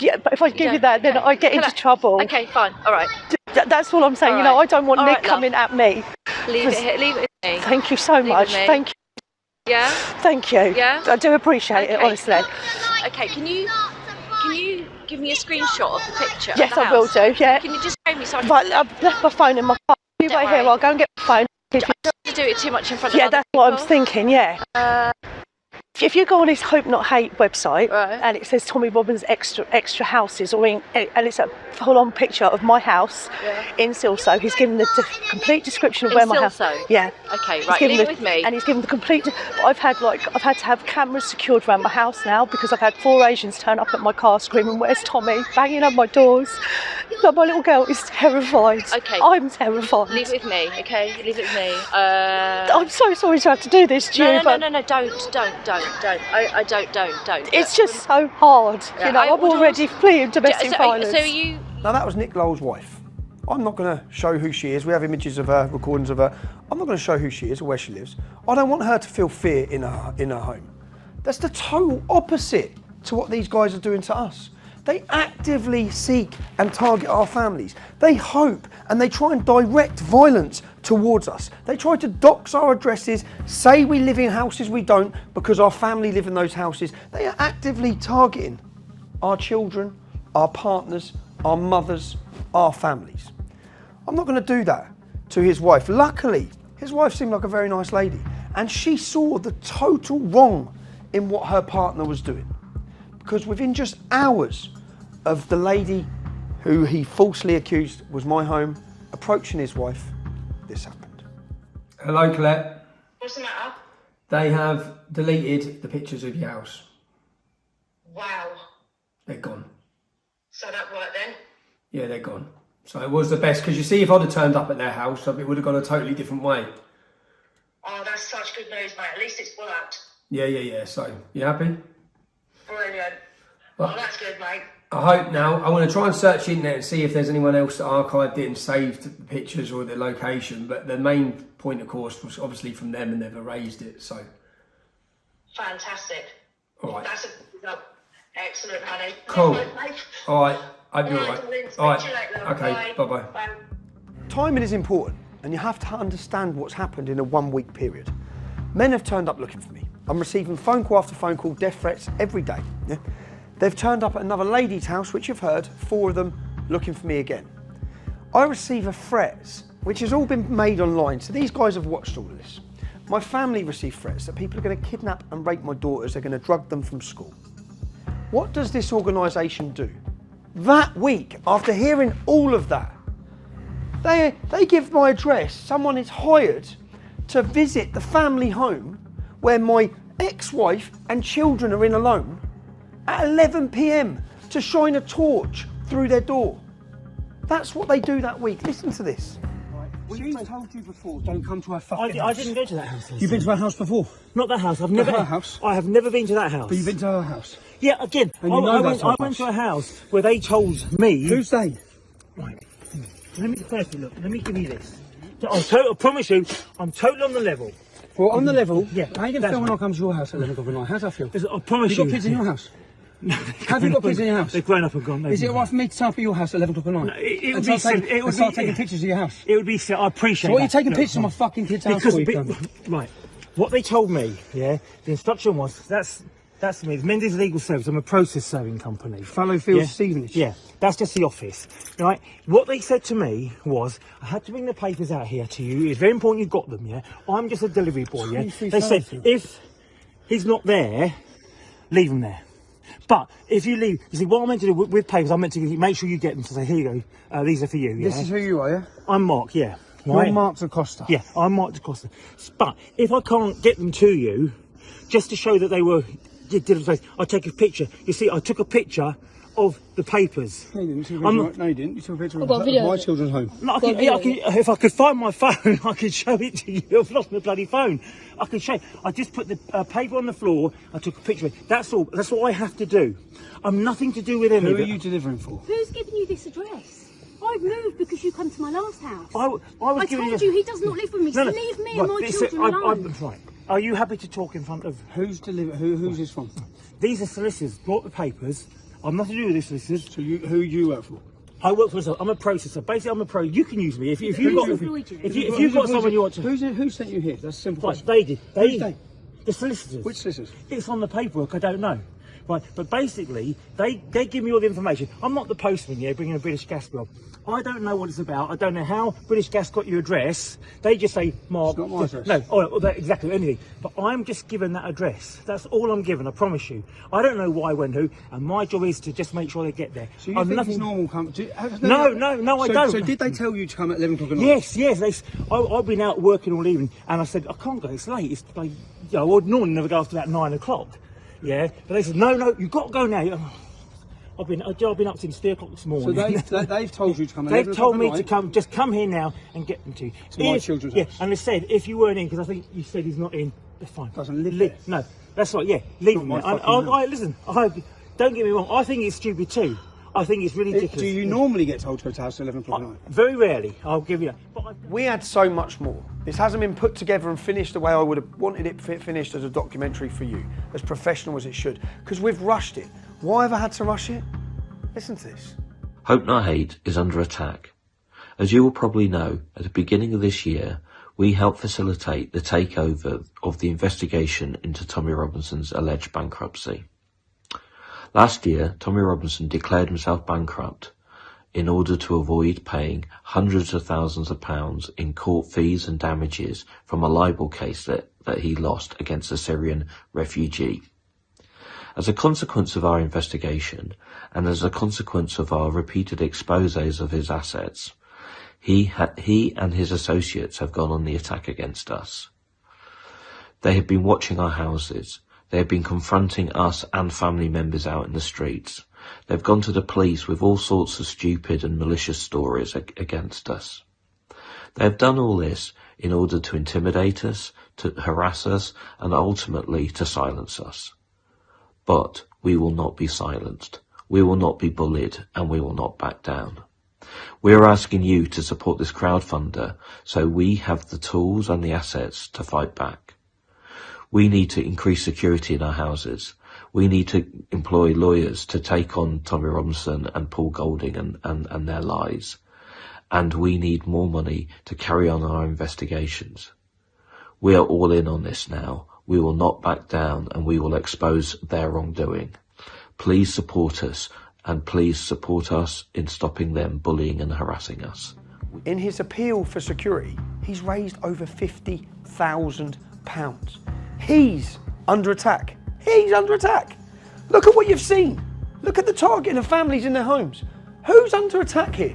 Yeah, but if I give you that, then I get into trouble. Okay, fine. All right. That's all I'm saying. All you know, right. I don't want All Nick right, love. coming at me. Leave it with me. Thank you so much. Leave it with me. Thank you. Yeah? Thank you. Yeah? I do appreciate it, honestly. Okay, can you give me a screenshot of the picture? Yes, of the I will house? do, yeah. Can you just show me so I can... Right, I've left my phone in my car. You wait here, I'll go and get my phone. You don't have to do it too much in front of Yeah, other that's what I was people. thinking, yeah. If you go on his Hope Not Hate website and it says Tommy Robbins extra houses, and it's a full-on picture of my house in Silsoe. He's given the complete description of In where my house. Silsoe? Yeah. Okay, He's right, given leave it with me. And he's given the complete. But I've had to have cameras secured around my house now because I've had 4 Asians turn up at my car screaming, "Where's Tommy?" banging on my doors. Like, my little girl is terrified. Okay. I'm terrified. Leave it with me, okay? Leave it with me. I'm so sorry to have to do this to you, but No, don't. it's just so hard. Yeah, You know, I'm already fleeing domestic violence. So you... Now that was Nick Lowell's wife. I'm not going to show who she is. We have images of her, recordings of her. I'm not going to show who she is or where she lives. I don't want her to feel fear in her home. That's the total opposite to what these guys are doing to us. They actively seek and target our families. They hope and they try and direct violence towards us. They try to dox our addresses, say we live in houses we don't because our family live in those houses. They are actively targeting our children, our partners, our mothers, our families. I'm not going to do that to his wife. Luckily, his wife seemed like a very nice lady and she saw the total wrong in what her partner was doing. Because within just hours of the lady who he falsely accused was my home approaching his wife, this happened. Hello, Colette. What's the matter? They have deleted the pictures of your house. Wow. They're gone. So that worked then? Yeah, they're gone. So it was the best, because you see, if I'd have turned up at their house, it would have gone a totally different way. Oh, that's such good news, mate. At least it's worked. Yeah. So, you happy? Brilliant. Well, Oh, that's good, mate. I hope now, I want to try and search the internet and see if there's anyone else that archived it and saved the pictures or the location, but the main point, of course, was obviously from them and they've erased it, so. Fantastic. All right. That's a good job. Excellent, honey. Cool. Good, mate. All right, hope you're all All right, right. darling. All Speak to you right, later. okay, bye-bye. Bye. Timing is important and you have to understand what's happened in a 1 week period. Men have turned up looking for me. I'm receiving phone call after phone call, death threats every day. Yeah? They've turned up at another lady's house, which you've heard, 4 of them looking for me again. I receive a threats, which has all been made online, so these guys have watched all of this. My family receive threats that people are going to kidnap and rape my daughters, they're going to drug them from school. What does this organisation do? That week, after hearing all of that, they give my address. Someone is hired to visit the family home where my ex-wife and children are in alone at 11 p.m. to shine a torch through their door. That's what they do that week. Listen to this. She's told you before, don't come to her fucking house. I didn't go to that house. You've been to her house before? Not that house. I've Not never. her house? I have never been to that house. But you've been to her house? Yeah, again. And you know that's her I went to a house where they told me. Who's they? Right. Let me firstly look. Let me give you this. I promise you, I'm totally on the level. Well, on the level? Yeah. How are you going to feel when I come to your house at 11 o'clock at night? How's that feel? I promise you. Have you got kids in your house? No, Have you got kids in your house? They've grown up and gone. Is it alright for me to turn up at your house at 11 o'clock at night? No, it would and be. start taking pictures of your house? It would be. I appreciate. So what are you that. taking Look, pictures of my fucking kid's house because for? Right. What they told me, yeah, the instruction was that's me. It's Mendes Legal Service. I'm a process serving company. Fallowfield Stevenage. Yeah, that's just the office. Right. What they said to me was I had to bring the papers out here to you. It's very important you got them. Yeah. I'm just a delivery boy. Yeah. They said if he's not there, leave him there. But if you leave, you see, what I'm meant to do with papers, I'm meant to make sure you get them to say, here you go, these are for you. Yeah? This is who you are, yeah? I'm Mark, yeah. You're Mark DaCosta. Yeah, I'm Mark DaCosta. But if I can't get them to you, just to show that they were, I'll take a picture. You see, I took a picture of the papers. No, you didn't. No, you didn't. You took a picture of my children's home. No, if I could find my phone, I could show it to you. I've lost my bloody phone. I can show you. I just put the paper on the floor. I took a picture of it. That's all. That's what I have to do. I'm nothing to do with any of it. Who are you delivering for? Who's giving you this address? I've moved because you come to my last house. I told you he does not live with me. So leave me and my children alone. Right. Are you happy to talk in front of... Who's this from? These are solicitors. Brought the papers. I'm nothing to do with this solicitors. So who you work for? I work for myself. I'm a processor. Basically, I'm a pro. You can use me if you've got someone you want to. Who sent you here? That's simple. Right, they did. The solicitors. Which solicitors? It's on the paperwork. I don't know. Right, but basically, they give me all the information. I'm not the postman, bringing a British Gas bill. I don't know what it's about. I don't know how British Gas got your address. They just say, Mark... It's not my address. No, exactly, anything. But I'm just given that address. That's all I'm given, I promise you. I don't know why, when, who, and my job is to just make sure they get there. So you think it's normal come... No, I don't. So did they tell you to come at 11 o'clock at night? Yes. I've been out working all evening, and I said, I can't go, it's late. It's like, I would normally never go after about 9 o'clock. Yeah, but they said, no, you've got to go now. I've been up since 3 o'clock this morning. So they've told you to come. They've told me to come. Just come here now and get them to you. To my children's house. And they said if you weren't in, because I think you said he's not in. That's fine. Doesn't live there. No, that's right. Yeah, leave him there. Listen. Don't get me wrong. I think it's stupid too. I think it's really ridiculous. Do you normally get told to go to house at 11 o'clock at night? Very rarely. I'll give you that. We had so much more. This hasn't been put together and finished the way I would have wanted it finished as a documentary for you, as professional as it should, because we've rushed it. Why have I had to rush it? Listen to this. Hope Not Hate is under attack. As you will probably know, at the beginning of this year, we helped facilitate the takeover of the investigation into Tommy Robinson's alleged bankruptcy. Last year, Tommy Robinson declared himself bankrupt in order to avoid paying hundreds of thousands of pounds in court fees and damages from a libel case that he lost against a Syrian refugee. As a consequence of our investigation, and as a consequence of our repeated exposés of his assets, he and his associates have gone on the attack against us. They have been watching our houses. They have been confronting us and family members out in the streets. They've gone to the police with all sorts of stupid and malicious stories against us. They have done all this in order to intimidate us, to harass us, and ultimately to silence us. But we will not be silenced. We will not be bullied, and we will not back down. We are asking you to support this crowdfunder so we have the tools and the assets to fight back. We need to increase security in our houses. We need to employ lawyers to take on Tommy Robinson and Paul Golding and their lies. And we need more money to carry on our investigations. We are all in on this now. We will not back down, and we will expose their wrongdoing. Please support us, and please support us in stopping them bullying and harassing us. In his appeal for security, he's raised over £50,000. He's under attack. He's under attack. Look at what you've seen. Look at the targeting of families in their homes. Who's under attack here?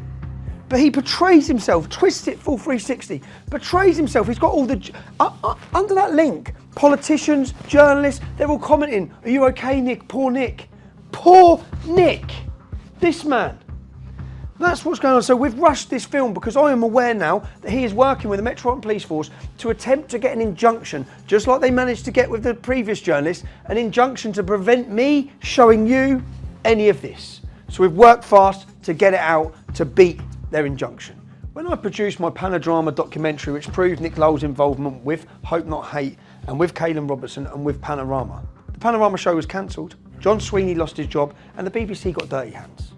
But he portrays himself, twists it full 360, portrays himself. He's got all the... under that link, politicians, journalists, they're all commenting, are you okay, Nick? Poor Nick. Poor Nick. This man. That's what's going on. So we've rushed this film because I am aware now that he is working with the Metropolitan Police Force to attempt to get an injunction, just like they managed to get with the previous journalist, an injunction to prevent me showing you any of this. So we've worked fast to get it out, to beat their injunction. When I produced my Panodrama documentary, which proved Nick Lowell's involvement with Hope Not Hate and with Caelan Robertson and with Panorama, the Panorama show was cancelled, John Sweeney lost his job, and the BBC got dirty hands.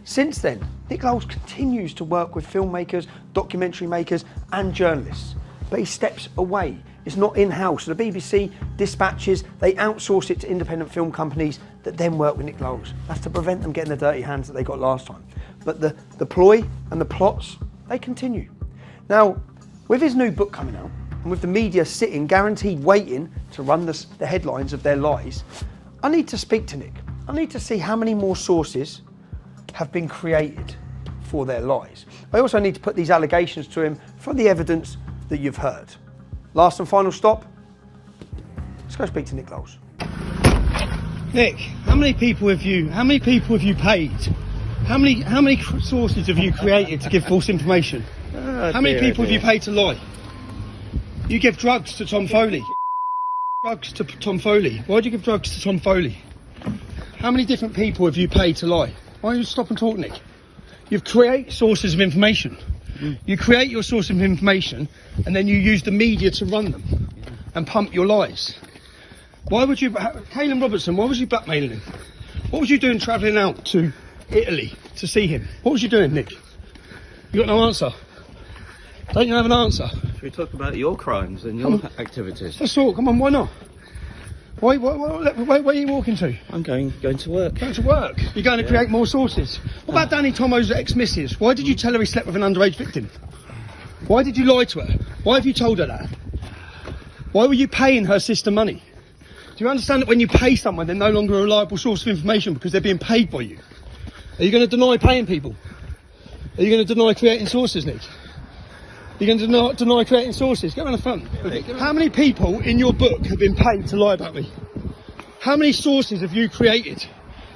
Since then, Nick Lowell continues to work with filmmakers, documentary makers and journalists, but he steps away. It's not in-house. So the BBC dispatches, they outsource it to independent film companies that then work with Nick Lowell. That's to prevent them getting the dirty hands that they got last time. But the ploy and the plots, they continue. Now, with his new book coming out, and with the media sitting, guaranteed waiting to run the headlines of their lies, I need to speak to Nick. I need to see how many more sources have been created for their lies. I also need to put these allegations to him from the evidence that you've heard. Last and final stop. Let's go speak to Nick Lowles. Nick, how many people have you paid? How many sources have you created to give false information? How many people have you paid to lie? You give drugs to Tom Foley. Drugs to Tom Foley. Why do you give drugs to Tom Foley? How many different people have you paid to lie? Why don't you stop and talk, Nick? You create sources of information. You create your source of information and then you use the media to run them and pump your lies. Why would you, Caelan Robertson, why was you blackmailing him? What was you doing travelling out to Italy to see him? What was you doing, Nick? You got no answer? Don't you have an answer? Should we talk about your crimes and your activities? Let's talk, come on, why not? Where are you walking to? I'm going to work. Going to work? You're going to create more sources? What about Danny Tomo's ex-missus? Why did you tell her he slept with an underage victim? Why did you lie to her? Why have you told her that? Why were you paying her sister money? Do you understand that when you pay someone, they're no longer a reliable source of information because they're being paid by you? Are you going to deny paying people? Are you going to deny creating sources, Nick? You're going to deny creating sources? Get around the front. How many people in your book have been paid to lie about me? How many sources have you created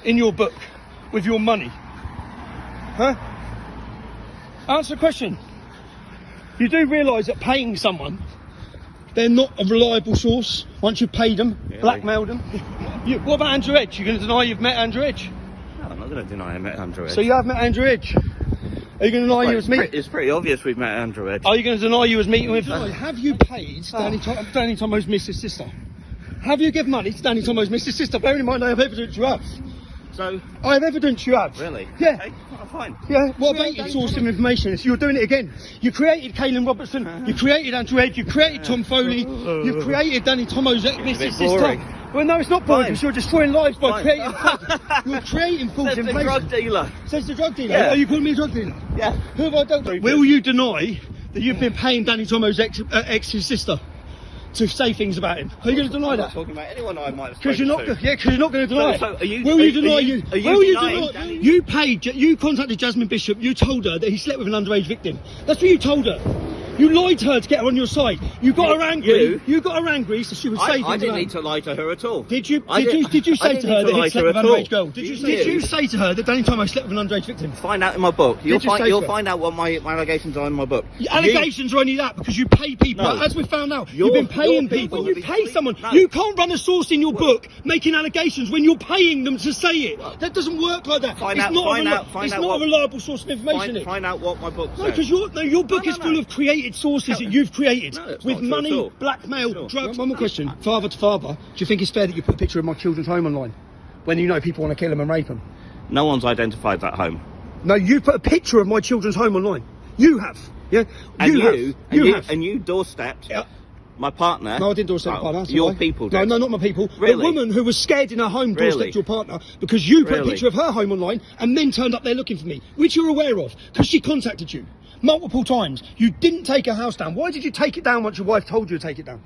in your book with your money? Huh? Answer the question. You do realise that paying someone, they're not a reliable source once you've paid them, blackmailed them. What about Andrew Edge? You're going to deny you've met Andrew Edge? No, I'm not going to deny I met Andrew Edge. So you have met Andrew Edge? Are you going to deny you was meeting? It's pretty obvious we've met Andrew Edge. Are you going to deny you was meeting with? Have you paid Danny Tomo's Mrs. Sister? Have you given money to Danny Tomo's Mrs. Sister? Bearing in mind I have evidence you have. So I have evidence you have. Really? Yeah. Okay, fine. Yeah. What about your source of information? So you're doing it again. You created Caelan Robertson. You created Andrew Edge. You created Tom Foley. You created Danny Tomo's Mrs. Sister. Well, no, it's not boring because you're destroying lives by creating. You're creating false information. The drug dealer. Says the drug dealer. Yeah. Are you calling me a drug dealer? Yeah. Who have I done? Will you deny that you've been paying Danny Tomo's ex's sister to say things about him? Are you going to deny that? I'm not talking about anyone I might have Because spoken you're not. to. Yeah, because you're not going to deny So it. are you? Will you deny you? Are you Will you denying deny? You paid. You contacted Jasmine Bishop. You told her that he slept with an underage victim. That's what you told her. You lied to her to get her on your side. You got her angry. You got her angry, so she would say things. I didn't about need to lie to her at all. Did you say to her that he slept with an underage girl? Did you say to her that Danny Tomo slept with an underage victim? Find out in my book. You'll find out what my allegations are in my book. Allegations are only that because you pay people. No. As we found out, you've been paying people. When you pay someone, you can't run a source in your book making allegations when you're paying them to say it. That doesn't work like that. It's not a reliable source of information. Find out what my book says. No, because your book is full of created sources that you've created with money, blackmail, drugs. One more question. Father to father, do you think it's fair that you put a picture of my children's home online when you know people want to kill them and rape them? No one's identified that home. No, you put a picture of my children's home online. You have. Yeah? And you have. And you doorstepped my partner. No, I didn't doorstep your partner. Your people did. No, not my people. Really? A woman who was scared in her home doorstepped your partner because you put a picture of her home online and then turned up there looking for me, which you're aware of because she contacted you multiple times. You didn't take her house down. Why did you take it down once your wife told you to take it down?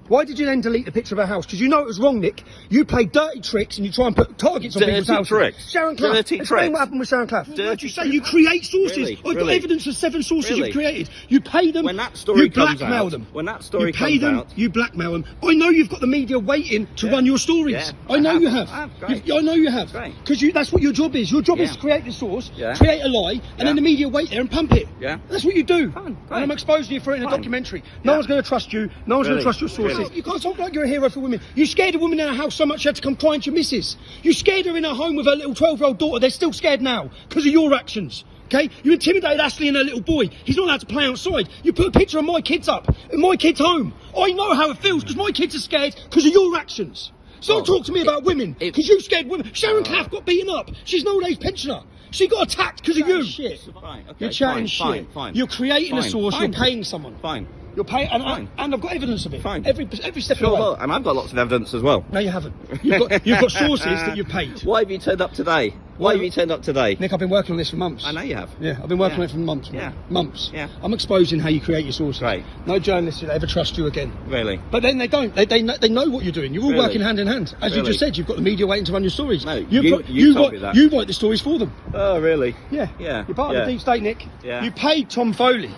Why did you then delete the picture of her house? Because you know it was wrong, Nick. You play dirty tricks and you try and put targets on people's houses. Tricks. Sharon Clough. Explain what happened with Sharon Clough. What you say? You create sources. I've got evidence of 7 sources you've created. You pay them. When that story comes out, you blackmail them. When that story comes out, you pay them. You blackmail them. I know you've got the media waiting to run your stories. Yeah, I know you have. I know you have. Because that's what your job is. Your job is to create the source, create a lie, and then the media wait there and pump it. Yeah. That's what you do. And I'm exposing you for it in a documentary. No one's going to trust you. No one's going to trust your sources. You can't talk like you're a hero for women. You scared a woman in her house so much she had to come crying to your missus. You scared her in her home with her little 12-year-old daughter. They're still scared now because of your actions. Okay? You intimidated Ashley and her little boy. He's not allowed to play outside. You put a picture of my kids up in my kids' home. I know how it feels because my kids are scared because of your actions. So don't talk to me about women because you scared women. Sharon Clough got beaten up. She's an old age pensioner. She got attacked because of you. Shit. Fine. Okay, you're chatting shit. Fine. You're creating a source. You're paying someone. Fine. You're paying, and I've got evidence of it. Fine. Every step of the way. And I've got lots of evidence as well. No, you haven't. You've got sources that you've paid. Why have you turned up today? Why have you turned up today? Nick, I've been working on this for months. I know you have. Yeah, I've been working on it for months. Yeah. Months. Yeah. I'm exposing how you create your sources. Right. No journalist will ever trust you again. Really? But then they don't. They know what you're doing. You're all working hand in hand. As you just said, you've got the media waiting to run your stories. No, you told me that. You write the stories for them. Oh, really? Yeah. Yeah. You're part of the deep state, Nick. Yeah. You paid Tom Foley.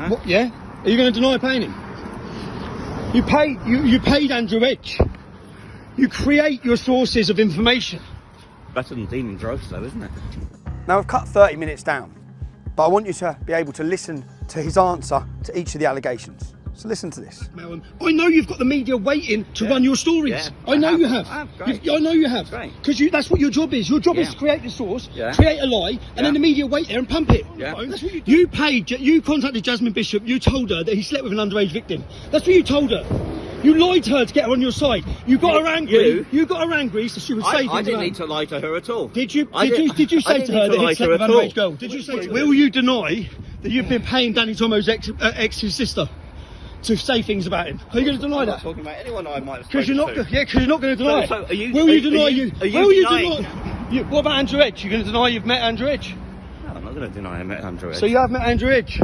What, yeah? Are you going to deny paying him? You paid Andrew Edge. You create your sources of information. Better than dealing drugs, though, isn't it? Now, I've cut 30 minutes down, but I want you to be able to listen to his answer to each of the allegations. So listen to this. I know you've got the media waiting to run your stories. Yeah, I know you have. I know you have. Because that's what your job is. Your job is to create the source, create a lie, and then the media wait there and pump it. Yeah. That's what you contacted Jasmine Bishop, you told her that he slept with an underage victim. That's what you told her. You lied to her to get her on your side. You got her angry. You got her angry so she would say things. I didn't need to lie to her at all. Did you say to her that he slept with an underage girl? Did you say to her? Will you deny that you've been paying Danny Tomo's ex's sister to say things about him? Are you going to deny that? I'm not talking about anyone I might have Because you're not going to deny so it. are you, Will you deny you? Will you denying? deny? What about Andrew Edge? You're going to deny you've met Andrew Edge? No, I'm not going to deny I met Andrew Edge. So you have met Andrew Edge?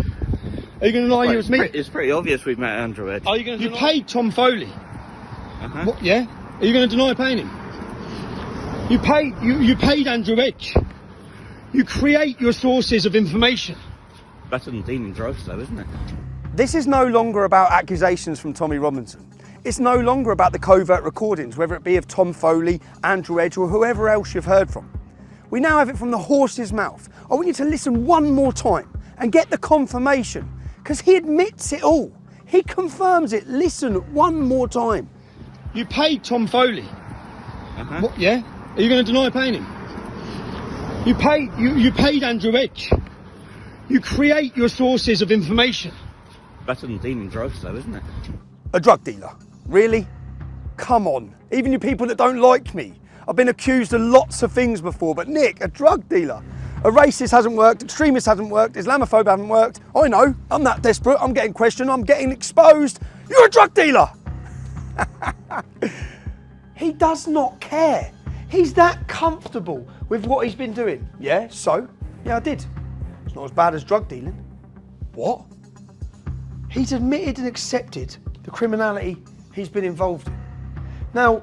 Are you going to deny you was me? It's pretty obvious we've met Andrew Edge. Are you going to? You paid Tom Foley. What, yeah? Are you going to deny paying him? You paid Andrew Edge. You create your sources of information. Better than dealing drugs, though, isn't it? This is no longer about accusations from Tommy Robinson. It's no longer about the covert recordings, whether it be of Tom Foley, Andrew Edge, or whoever else you've heard from. We now have it from the horse's mouth. I want you to listen one more time and get the confirmation, because he admits it all. He confirms it. Listen one more time. You paid Tom Foley. What, yeah? Are you going to deny paying him? You paid Andrew Edge. You create your sources of information. Better than dealing drugs, though, isn't it? A drug dealer? Really? Come on. Even you people that don't like me. I've been accused of lots of things before, but Nick, a drug dealer? A racist hasn't worked, extremist hasn't worked, Islamophobe hasn't worked. I know, I'm that desperate, I'm getting questioned, I'm getting exposed. You're a drug dealer! He does not care. He's that comfortable with what he's been doing. Yeah, so? Yeah, I did. It's not as bad as drug dealing. What? He's admitted and accepted the criminality he's been involved in. Now,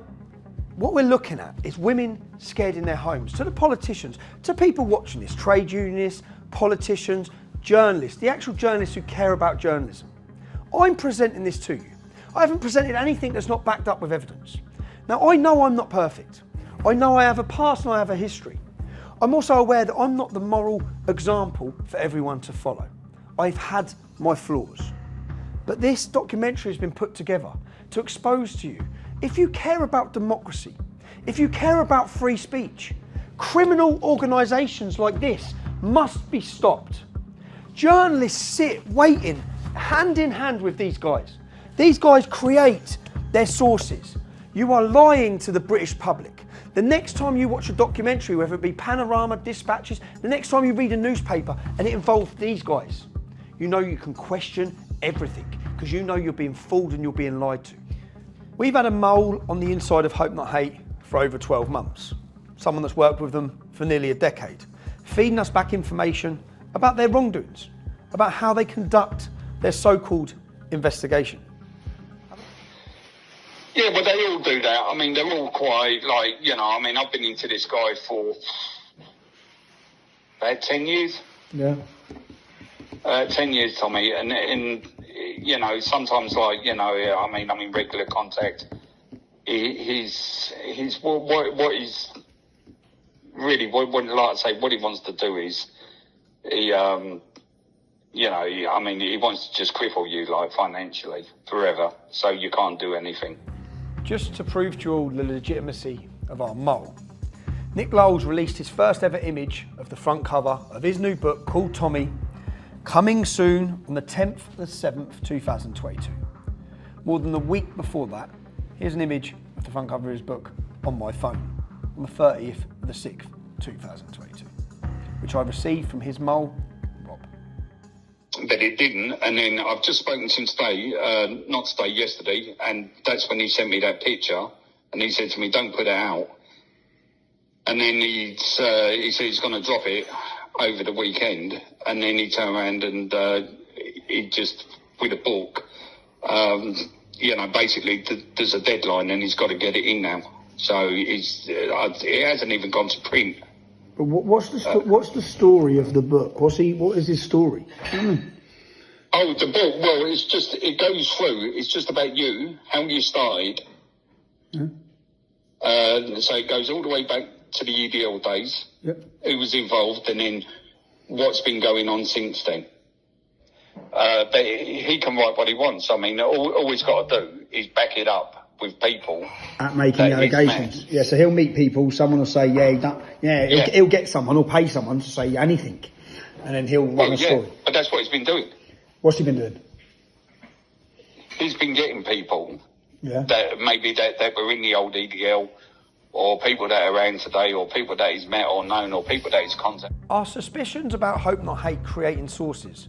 what we're looking at is women scared in their homes, to the politicians, to people watching this, trade unionists, politicians, journalists, the actual journalists who care about journalism. I'm presenting this to you. I haven't presented anything that's not backed up with evidence. Now, I know I'm not perfect. I know I have a past and I have a history. I'm also aware that I'm not the moral example for everyone to follow. I've had my flaws. But this documentary has been put together to expose to you, if you care about democracy, if you care about free speech, criminal organisations like this must be stopped. Journalists sit waiting hand in hand with these guys. These guys create their sources. You are lying to the British public. The next time you watch a documentary, whether it be Panorama, Dispatches, the next time you read a newspaper and it involves these guys, you know you can question everything because you know you're being fooled and you're being lied to. We've had a mole on the inside of Hope Not Hate for over 12 months. Someone that's worked with them for nearly a decade, feeding us back information about their wrongdoings, about how they conduct their so-called investigation. Yeah, but they all do that. I mean, they're all quite, like, you know, I mean, I've been into this guy for about 10 years. Yeah. 10 years, Tommy, and you know, sometimes, like, you know, I mean, I'm in regular contact. He's what he's really, like I say, what he wants to do is, you know, I mean, he wants to just cripple you, like, financially, forever, so you can't do anything. Just to prove to you all the legitimacy of our mole, Nick Lowles released his first ever image of the front cover of his new book called Tommy, coming soon on the 10th of the 7th, 2022. More than a week before that, here's an image of the front cover of his book on my phone on the 30th of the 6th, 2022, which I received from his mole, Rob. but it didn't. And then I've just spoken to him today, not today, yesterday, and that's when he sent me that picture, and he said to me, "Don't put it out." And then he said he's going to drop it over the weekend, and then he turned around and he just, with a book, basically there's a deadline and he's got to get it in now. So it hasn't even gone to print. But what's the story of the book? What is his story? Oh, the book. Well, it goes through. It's just about you, how you started. Yeah. So it goes all the way back to the EDL days. Yep. Who was involved, and then what's been going on since then. But he can write what he wants. I mean, all he's got to do is back it up with people at making allegations. Yeah, so he'll meet people. Someone will say, he'll get someone or pay someone to say anything, and then he'll run a story. But that's what he's been doing. What's he been doing? He's been getting people that that were in the old EDL, or people that are around today, or people that he's met or known, or people that he's contacted. Our suspicions about Hope Not Hate creating sources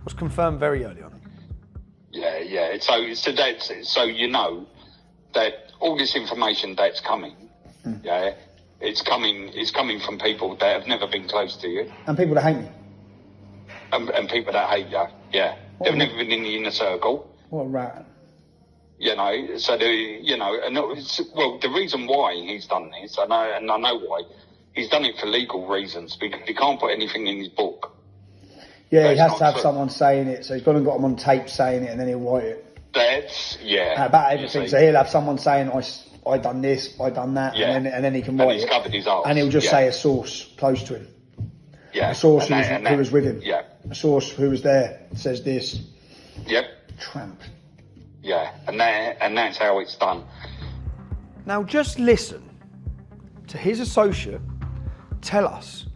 was confirmed very early on. Yeah. So you know that all this information that's coming, it's coming from people that have never been close to you, and people that hate me, and people that hate you. Yeah, they've never been in the inner circle. What a rat. So the reason why he's done this, and I know why, he's done it for legal reasons, because he can't put anything in his book. Yeah, he has to have someone saying it, so he's gone and got them on tape saying it, and then he'll write it. About everything. So he'll have someone saying, I done this, I done that, and then he can write it. Covered his arse. And he'll just say a source close to him. Yeah. A source who was with him. Yeah. A source who was there says this. Yep. Tramp. Yeah, and that's how it's done. Now just listen to his associate tell us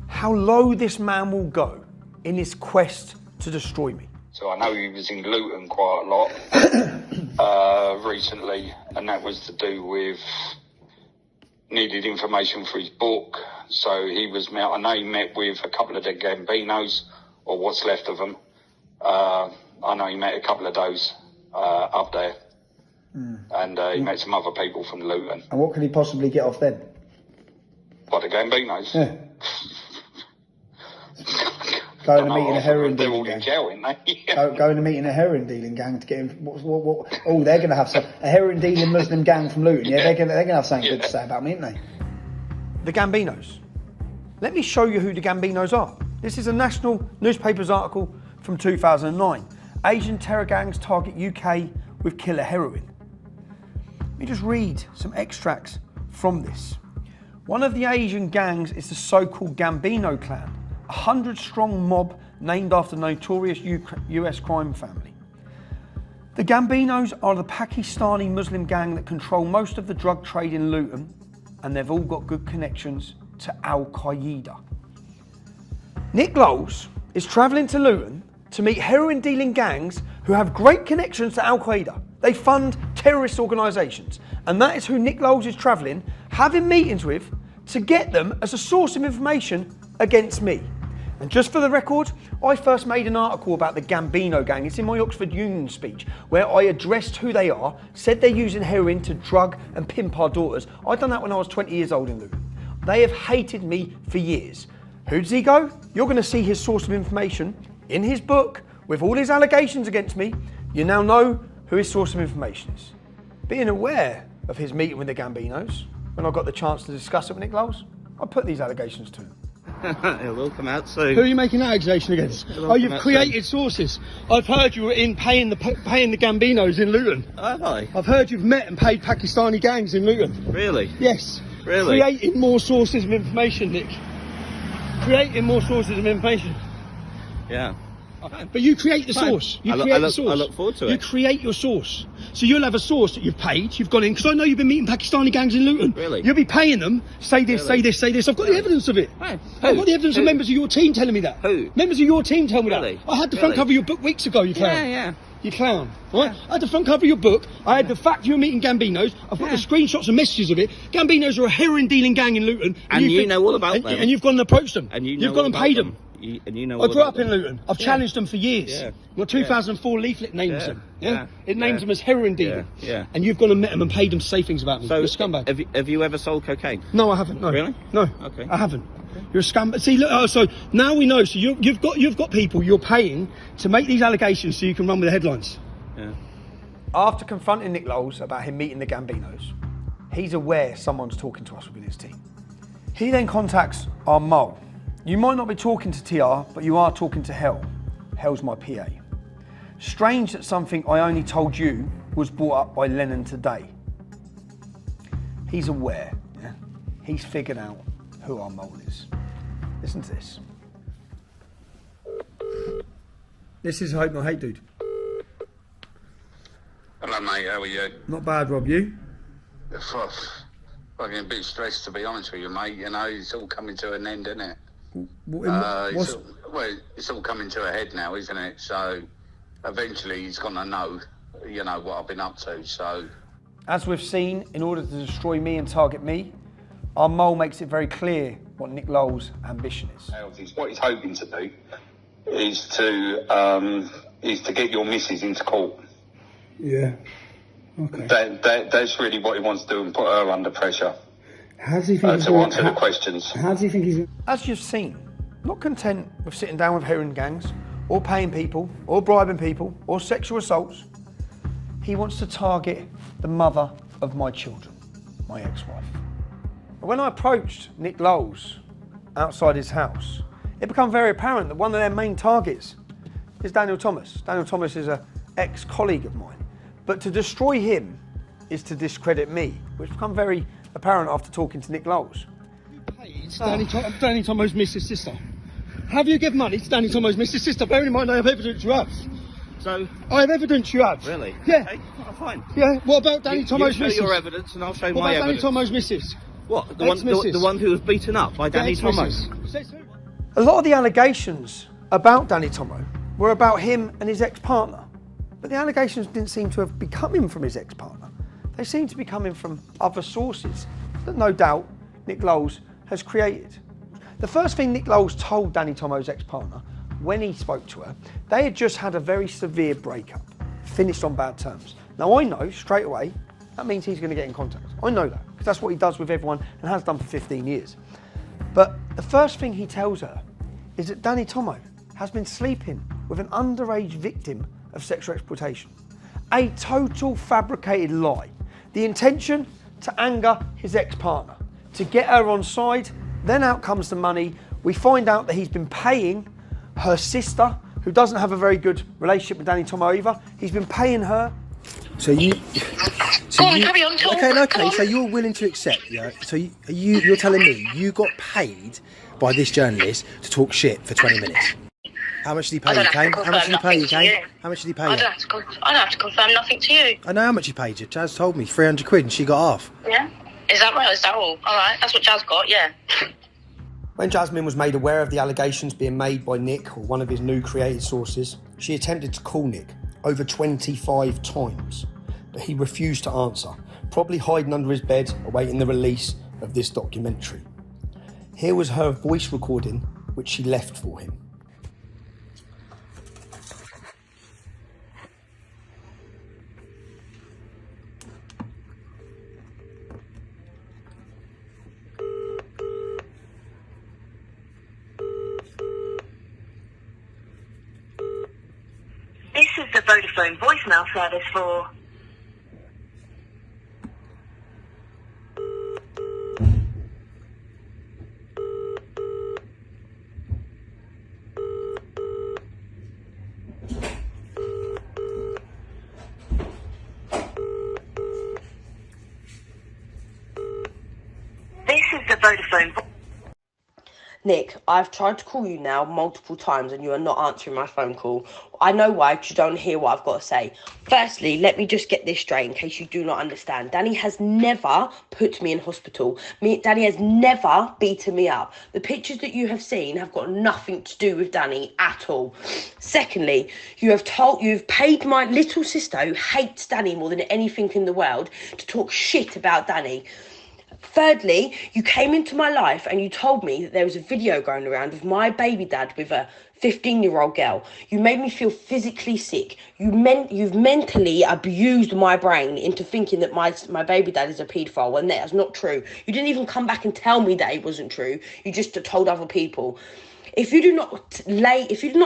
how low this man will go in his quest to destroy me. So I know he was in Luton quite a lot recently, and that was to do with needed information for his book. So I know he met with a couple of the Gambinos, or what's left of them. I know he met a couple of those up there, and he met some other people from Luton. And what could he possibly get off then? What, the Gambinos? Yeah. Going to meet in a heroin They're dealing all gang. in jail, aren't they? Going to meet in a heroin dealing gang to get him. What? Oh, they're going to have a heroin dealing Muslim gang from Luton. Yeah, they're going to have something good to say about me, aren't they? The Gambinos. Let me show you who the Gambinos are. This is a national newspapers article from 2009. Asian terror gangs target UK with killer heroin. Let me just read some extracts from this. One of the Asian gangs is the so-called Gambino clan, a 100-strong mob named after the notorious US crime family. The Gambinos are the Pakistani Muslim gang that control most of the drug trade in Luton, and they've all got good connections to Al-Qaeda. Nick Lowles is travelling to Luton to meet heroin-dealing gangs who have great connections to Al-Qaeda. They fund terrorist organisations, and that is who Nick Lowles is travelling, having meetings with, to get them as a source of information against me. And just for the record, I first made an article about the Gambino gang. It's in my Oxford Union speech, where I addressed who they are, said they're using heroin to drug and pimp our daughters. I'd done that when I was 20 years old in Luton. They have hated me for years. Who does he go? You're going to see his source of information in his book with all his allegations against me. You now know who his source of information is. Being aware of his meeting with the Gambinos, when I got the chance to discuss it with Nick Lowles, I put these allegations to him. It will come out soon. Who are you making that accusation against? Oh, you've created sources. I've heard you were in paying the Gambinos in Luton. Have I? I've heard you've met and paid Pakistani gangs in Luton. Really? Yes. Really? Creating more sources of information, Nick. Creating more sources of information. Yeah. But you create the source. You create the source. I look forward to it. You create your source. So you'll have a source that you've paid, you've gone in, because I know you've been meeting Pakistani gangs in Luton. Really? You'll be paying them, say this, say this, say this. I've got the evidence of it. Right. I've got the evidence of members of your team telling me that. Who? Members of your team tell me Really? that. I had the front cover of your book weeks ago, you clown. Yeah. You clown. Right? I had the front cover of your book. I had the fact you were meeting Gambinos. I've got the screenshots and messages of it. Gambinos are a heroin dealing gang in Luton. And you know all about them. And you've gone and approached them. And you know You've gone and all paid about them. You know. I grew up in Luton. I've challenged them for years. Yeah. Your 2004 leaflet names them. Yeah. It names them as heroin dealer. Yeah. And you've gone and met them and paid them to say things about me. So You're a scumbag. Have you ever sold cocaine? No, I haven't. No. Really? No. Okay. I haven't. You're a scumbag. See, look. So now we know. So you've got people you're paying to make these allegations so you can run with the headlines. Yeah. After confronting Nick Lowles about him meeting the Gambinos, he's aware someone's talking to us within his team. He then contacts our mole. You might not be talking to TR, but you are talking to Hell. Hell's my PA. Strange that something I only told you was brought up by Lennon today. He's aware, yeah? He's figured out who our mole is. Listen to this. This is Hope Not Hate Dude. Hello, mate. How are you? Not bad, Rob. You? Fucking a bit stressed, to be honest with you, mate. You know, it's all coming to an end, isn't it? It's all coming to a head now, isn't it? So eventually he's going to know, you know, what I've been up to. So, as we've seen, in order to destroy me and target me, our mole makes it very clear what Nick Lowles' ambition is. What he's hoping to do is to get your missus into court. Yeah. Okay. That's really what he wants to do, and put her under pressure. How does he think to answer the questions? How does he think he's? As you've seen, not content with sitting down with heroin gangs, or paying people, or bribing people, or sexual assaults, he wants to target the mother of my children, my ex-wife. When I approached Nick Lowles outside his house, it became very apparent that one of their main targets is Daniel Thomas. Daniel Thomas is an ex-colleague of mine. But to destroy him is to discredit me, which became very apparent after talking to Nick Lowles. Danny Tomo's Mrs. sister. Have you given money to Danny Tomo's Mrs. sister? Bearing in mind I have evidence you have. So I have evidence you have. Really? Yeah. Okay, fine. Yeah. What about Danny Tomo's you Mrs.? show your evidence, and I'll show what my about evidence. Danny Tomo's Mrs.? What? The one who was beaten up by Danny Tomo. A lot of the allegations about Danny Tomo were about him and his ex-partner. But the allegations didn't seem to have been coming from his ex-partner. They seem to be coming from other sources that no doubt Nick Lowles has created. The first thing Nick Lowles told Danny Tomo's ex-partner when he spoke to her, they had just had a very severe breakup, finished on bad terms. Now I know straight away that means he's going to get in contact. I know that because that's what he does with everyone and has done for 15 years. But the first thing he tells her is that Danny Tomo has been sleeping with an underage victim of sexual exploitation. A total fabricated lie. The intention to anger his ex-partner, to get her on side, then out comes the money. We find out that he's been paying her sister, who doesn't have a very good relationship with Danny Tomo either. He's been paying her. Carry on, talk. Okay. So you're willing to accept, yeah? So you're telling me you got paid by this journalist to talk shit for 20 minutes? How much did he pay you, Kane? How much did he pay you, Kane? How much did he pay you? I don't have to confirm nothing to you. I know how much he paid you. Jazz told me 300 quid and she got half. Yeah? Is that right? Is that all? All right, that's what Jazz got, yeah. When Jasmine was made aware of the allegations being made by Nick, or one of his new created sources, she attempted to call Nick over 25 times, but he refused to answer, probably hiding under his bed, awaiting the release of this documentary. Here was her voice recording, which she left for him. This is the Vodafone voicemail service for... This is the Vodafone... Nick, I've tried to call you now multiple times and you are not answering my phone call. I know why, because you don't hear what I've got to say. Firstly, let me just get this straight in case you do not understand. Danny has never put me in hospital. Danny has never beaten me up. The pictures that you have seen have got nothing to do with Danny at all. Secondly, you've paid my little sister, who hates Danny more than anything in the world, to talk shit about Danny. Thirdly, you came into my life and you told me that there was a video going around of my baby dad with a 15-year-old girl. You made me feel physically sick. You've mentally abused my brain into thinking that my baby dad is a paedophile when that's not true. You didn't even come back and tell me that it wasn't true. You just told other people. If you do not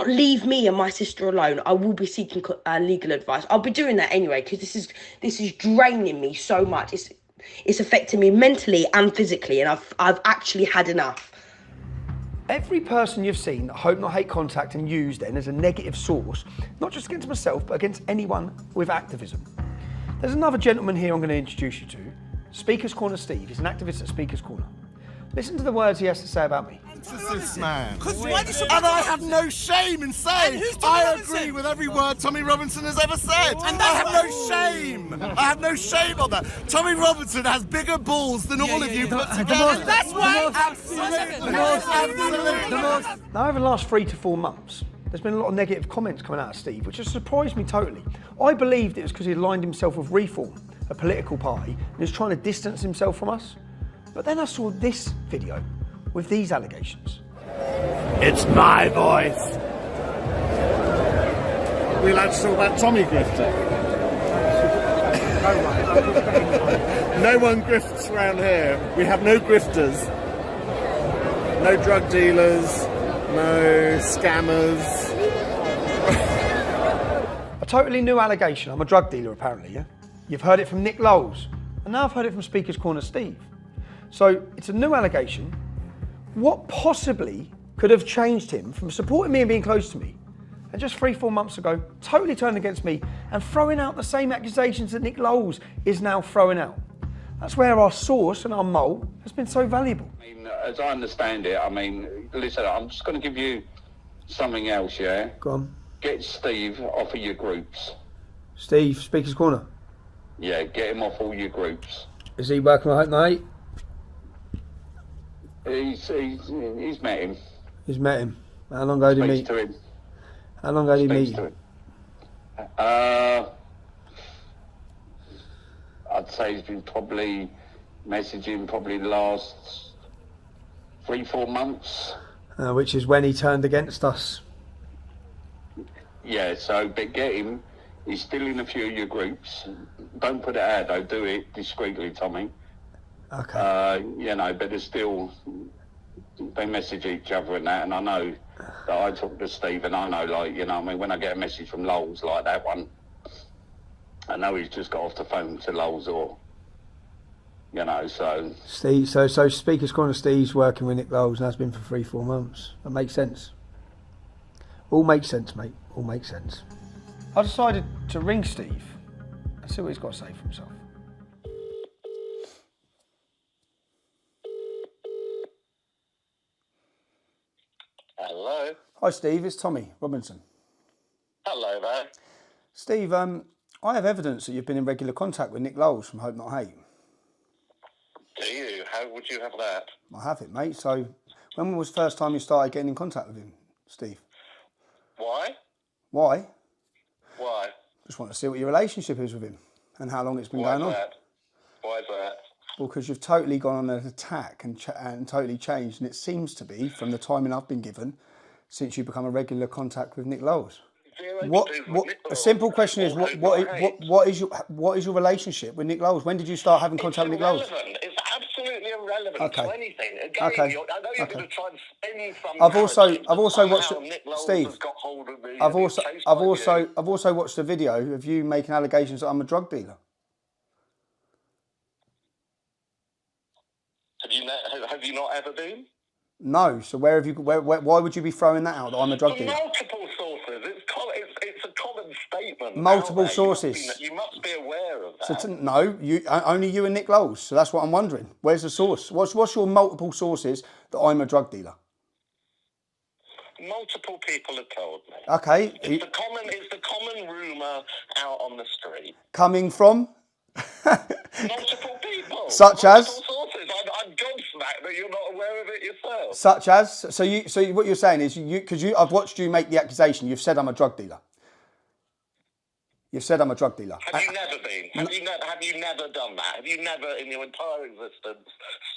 leave me and my sister alone, I will be seeking legal advice. I'll be doing that anyway because this is draining me so much. It's affecting me mentally and physically, and I've actually had enough. Every person you've seen that Hope Not Hate contact and use then as a negative source, not just against myself, but against anyone with activism. There's another gentleman here I'm going to introduce you to. Speaker's Corner Steve. He's an activist at Speaker's Corner. Listen to the words he has to say about me. This man. And I have no shame in saying I agree with every word Tommy Robinson has ever said. And I have no shame. I have no shame on that. Tommy Robinson has bigger balls than all of you put together. That's right. Absolutely. Now, over the last 3 to 4 months, there's been a lot of negative comments coming out of Steve, which has surprised me totally. I believed it was because he aligned himself with Reform, a political party, and he was trying to distance himself from us. But then I saw this video with these allegations. It's my voice. We like to talk about Tommy Grifter. No one grifts around here. We have no grifters. No drug dealers. No scammers. A totally new allegation. I'm a drug dealer, apparently, yeah? You've heard it from Nick Lowles, and now I've heard it from Speaker's Corner Steve. So it's a new allegation. What possibly could have changed him from supporting me and being close to me, and just 3-4 months ago, totally turned against me and throwing out the same accusations that Nick Lowles is now throwing out? That's where our source and our mole has been so valuable. I mean, as I understand it, I mean, listen, I'm just going to give you something else, yeah? Go on. Get Steve off of your groups. Steve, Speaker's Corner. Yeah, get him off all your groups. Is he working with Hope Not Hate? He's met him. He's met him. How long ago did he meet? To him. How long ago did he meet? To him. I'd say he's been probably messaging the last 3-4 months. Which is when he turned against us. Yeah, so but get him. He's still in a few of your groups. Don't put it out though. Do it discreetly, Tommy. Okay. You know, but there's still, they message each other and that, and I know that I talk to Steve, and I know, like, you know, I mean, when I get a message from Lowles like that one, I know he's just got off the phone to Lowles, or, you know, so. Steve, so Speaker's Corner Steve's working with Nick Lowles and has been for 3-4 months. That makes sense. All makes sense, mate. All makes sense. I decided to ring Steve and see what he's got to say for himself. Hello. Hi Steve, it's Tommy Robinson. Hello there. Steve, I have evidence that you've been in regular contact with Nick Lowles from Hope Not Hate. Do you? How would you have that? I have it, mate. So when was the first time you started getting in contact with him, Steve? Why? Why? Why? Just want to see what your relationship is with him and how long it's been going on. Why is that? Well, because you've totally gone on an attack and totally changed, and it seems to be, from the timing I've been given, since you become a regular contact with Nick Lowles. A simple question is, what is your relationship with Nick Lowles? When did you start having contact with Nick Lowles? It's absolutely irrelevant to anything. Again, Okay. I know you're going to try and spin some. I've also watched Steve. I've also watched a video of you making allegations that I'm a drug dealer. Have you not ever been? No. So where have you? Why would you be throwing that out? That I'm a drug dealer. Multiple sources. It's a common statement. Multiple sources. You must be aware of that. So no, only you and Nick Lowles. So that's what I'm wondering. Where's the source? What's your multiple sources that I'm a drug dealer? Multiple people have told me. Okay. It's the common rumour out on the street. Coming from? Multiple people. Such as? Multiple sources. I'm gobsmacked that you're not aware of it yourself. Such as? So what you're saying is, I've watched you make the accusation. You've said I'm a drug dealer. You've said I'm a drug dealer. Have you never been? Have you never done that? Have you never, in your entire existence,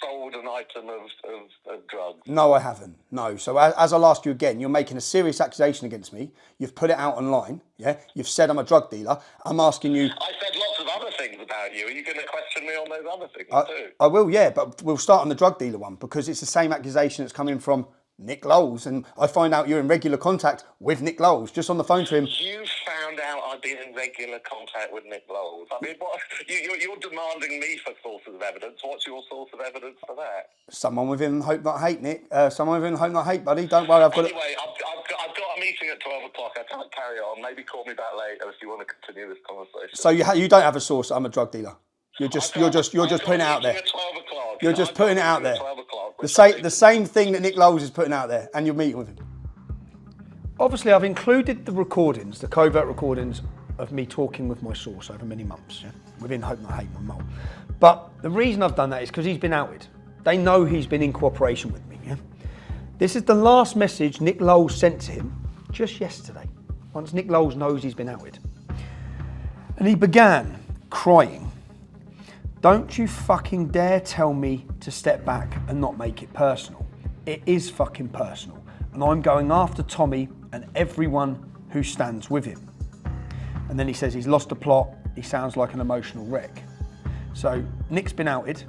sold an item of drugs? No, I haven't. No. So as I'll ask you again, you're making a serious accusation against me. You've put it out online. Yeah. You've said I'm a drug dealer. I'm asking you. I said lots of other things about you. Are you going to question me on those other things too? I will, yeah. But we'll start on the drug dealer one because it's the same accusation that's coming from Nick Lowles, and I find out you're in regular contact with Nick Lowles, just on the phone to him. You found out I've been in regular contact with Nick Lowles. I mean, what, you're demanding me for sources of evidence. What's your source of evidence for that? Someone within Hope Not Hate, Nick. Someone within Hope Not Hate, buddy. Don't worry, I've got it. Anyway, I've got a meeting at 12 o'clock. I can't carry on. Maybe call me back later if you want to continue this conversation. So you don't have a source that I'm a drug dealer. You're just putting it out there. You're just putting it out there. The same thing that Nick Lowles is putting out there, and you're meeting with him. Obviously, I've included the recordings, the covert recordings of me talking with my source over many months, yeah, within Hope Not Hate, my mole. But the reason I've done that is because he's been outed. They know he's been in cooperation with me. Yeah? This is the last message Nick Lowles sent to him just yesterday, once Nick Lowles knows he's been outed. And he began crying. Don't you fucking dare tell me to step back and not make it personal. It is fucking personal. And I'm going after Tommy and everyone who stands with him. And then he says he's lost the plot. He sounds like an emotional wreck. So Nick's been outed.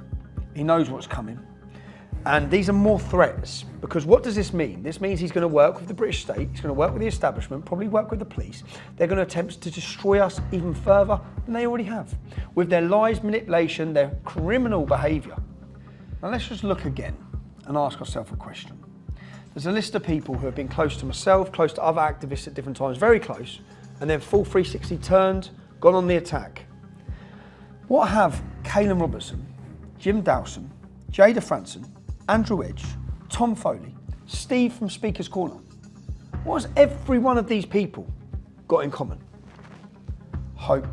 He knows what's coming. And these are more threats, because what does this mean? This means he's going to work with the British state, he's going to work with the establishment, probably work with the police. They're going to attempt to destroy us even further than they already have, with their lies, manipulation, their criminal behaviour. Now let's just look again and ask ourselves a question. There's a list of people who have been close to myself, close to other activists at different times, very close, and then full 360 turned, gone on the attack. What have Caelan Robertson, Jim Dawson, Jada Franson, Andrew Edge, Tom Foley, Steve from Speaker's Corner. What has every one of these people got in common? Hope,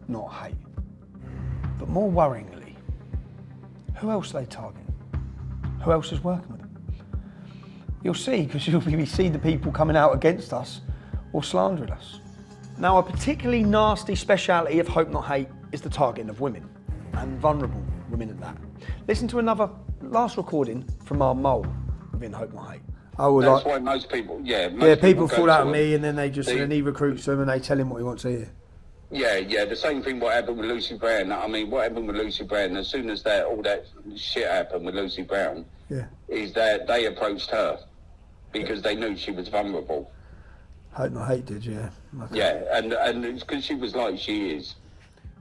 not hate. But more worryingly, who else are they targeting? Who else is working with them? You'll see, because you'll see the people coming out against us or slandering us. Now, a particularly nasty speciality of Hope Not Hate is the targeting of women, and vulnerable women at that. Listen to another last recording from our mole within Hope Not Hate. That's why most people, people fall out of me, and then they just then he recruits them and they tell him what he wants to hear. Yeah, the same thing what happened with Lucy Brown. I mean, what happened with Lucy Brown, as soon as all that shit happened with Lucy Brown, is that they approached her because they knew she was vulnerable. Hope Not Hate did, yeah. Okay. Yeah, and it's because she was like she is.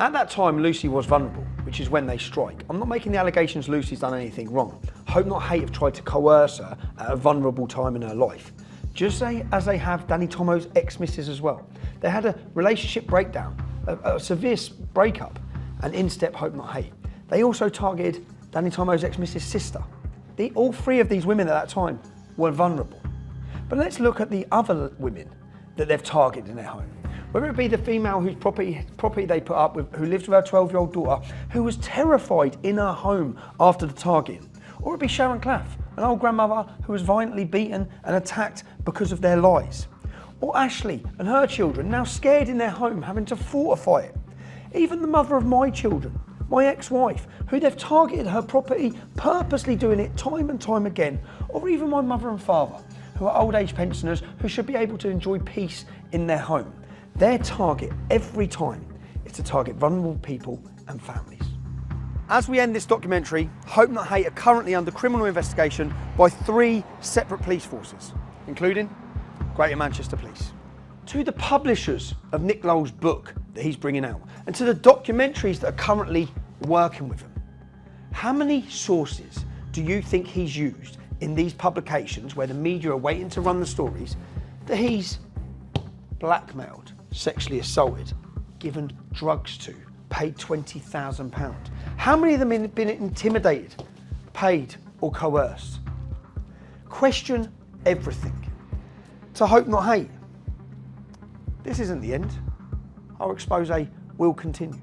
At that time, Lucy was vulnerable, which is when they strike. I'm not making the allegations Lucy's done anything wrong. Hope Not Hate have tried to coerce her at a vulnerable time in her life, just as they have Danny Tomo's ex-missus as well. They had a relationship breakdown, a severe breakup, and in-step Hope Not Hate. They also targeted Danny Tomo's ex-missus' sister. All three of these women at that time were vulnerable. But let's look at the other women that they've targeted in their home. Whether it be the female whose property they put up with, who lives with her 12-year-old daughter, who was terrified in her home after the targeting, or it be Sharon Claff, an old grandmother who was violently beaten and attacked because of their lies, or Ashley and her children now scared in their home, having to fortify it. Even the mother of my children, my ex-wife, who they've targeted her property, purposely doing it time and time again, or even my mother and father, who are old age pensioners who should be able to enjoy peace in their home. Their target every time is to target vulnerable people and families. As we end this documentary, Hope Not Hate are currently under criminal investigation by 3 separate police forces, including Greater Manchester Police. To the publishers of Nick Lowles' book that he's bringing out, and to the documentaries that are currently working with him, how many sources do you think he's used in these publications where the media are waiting to run the stories that he's blackmailed, sexually assaulted, given drugs to, paid £20,000? How many of them have been intimidated, paid or coerced? Question everything. To Hope Not Hate. This isn't the end. Our expose will continue.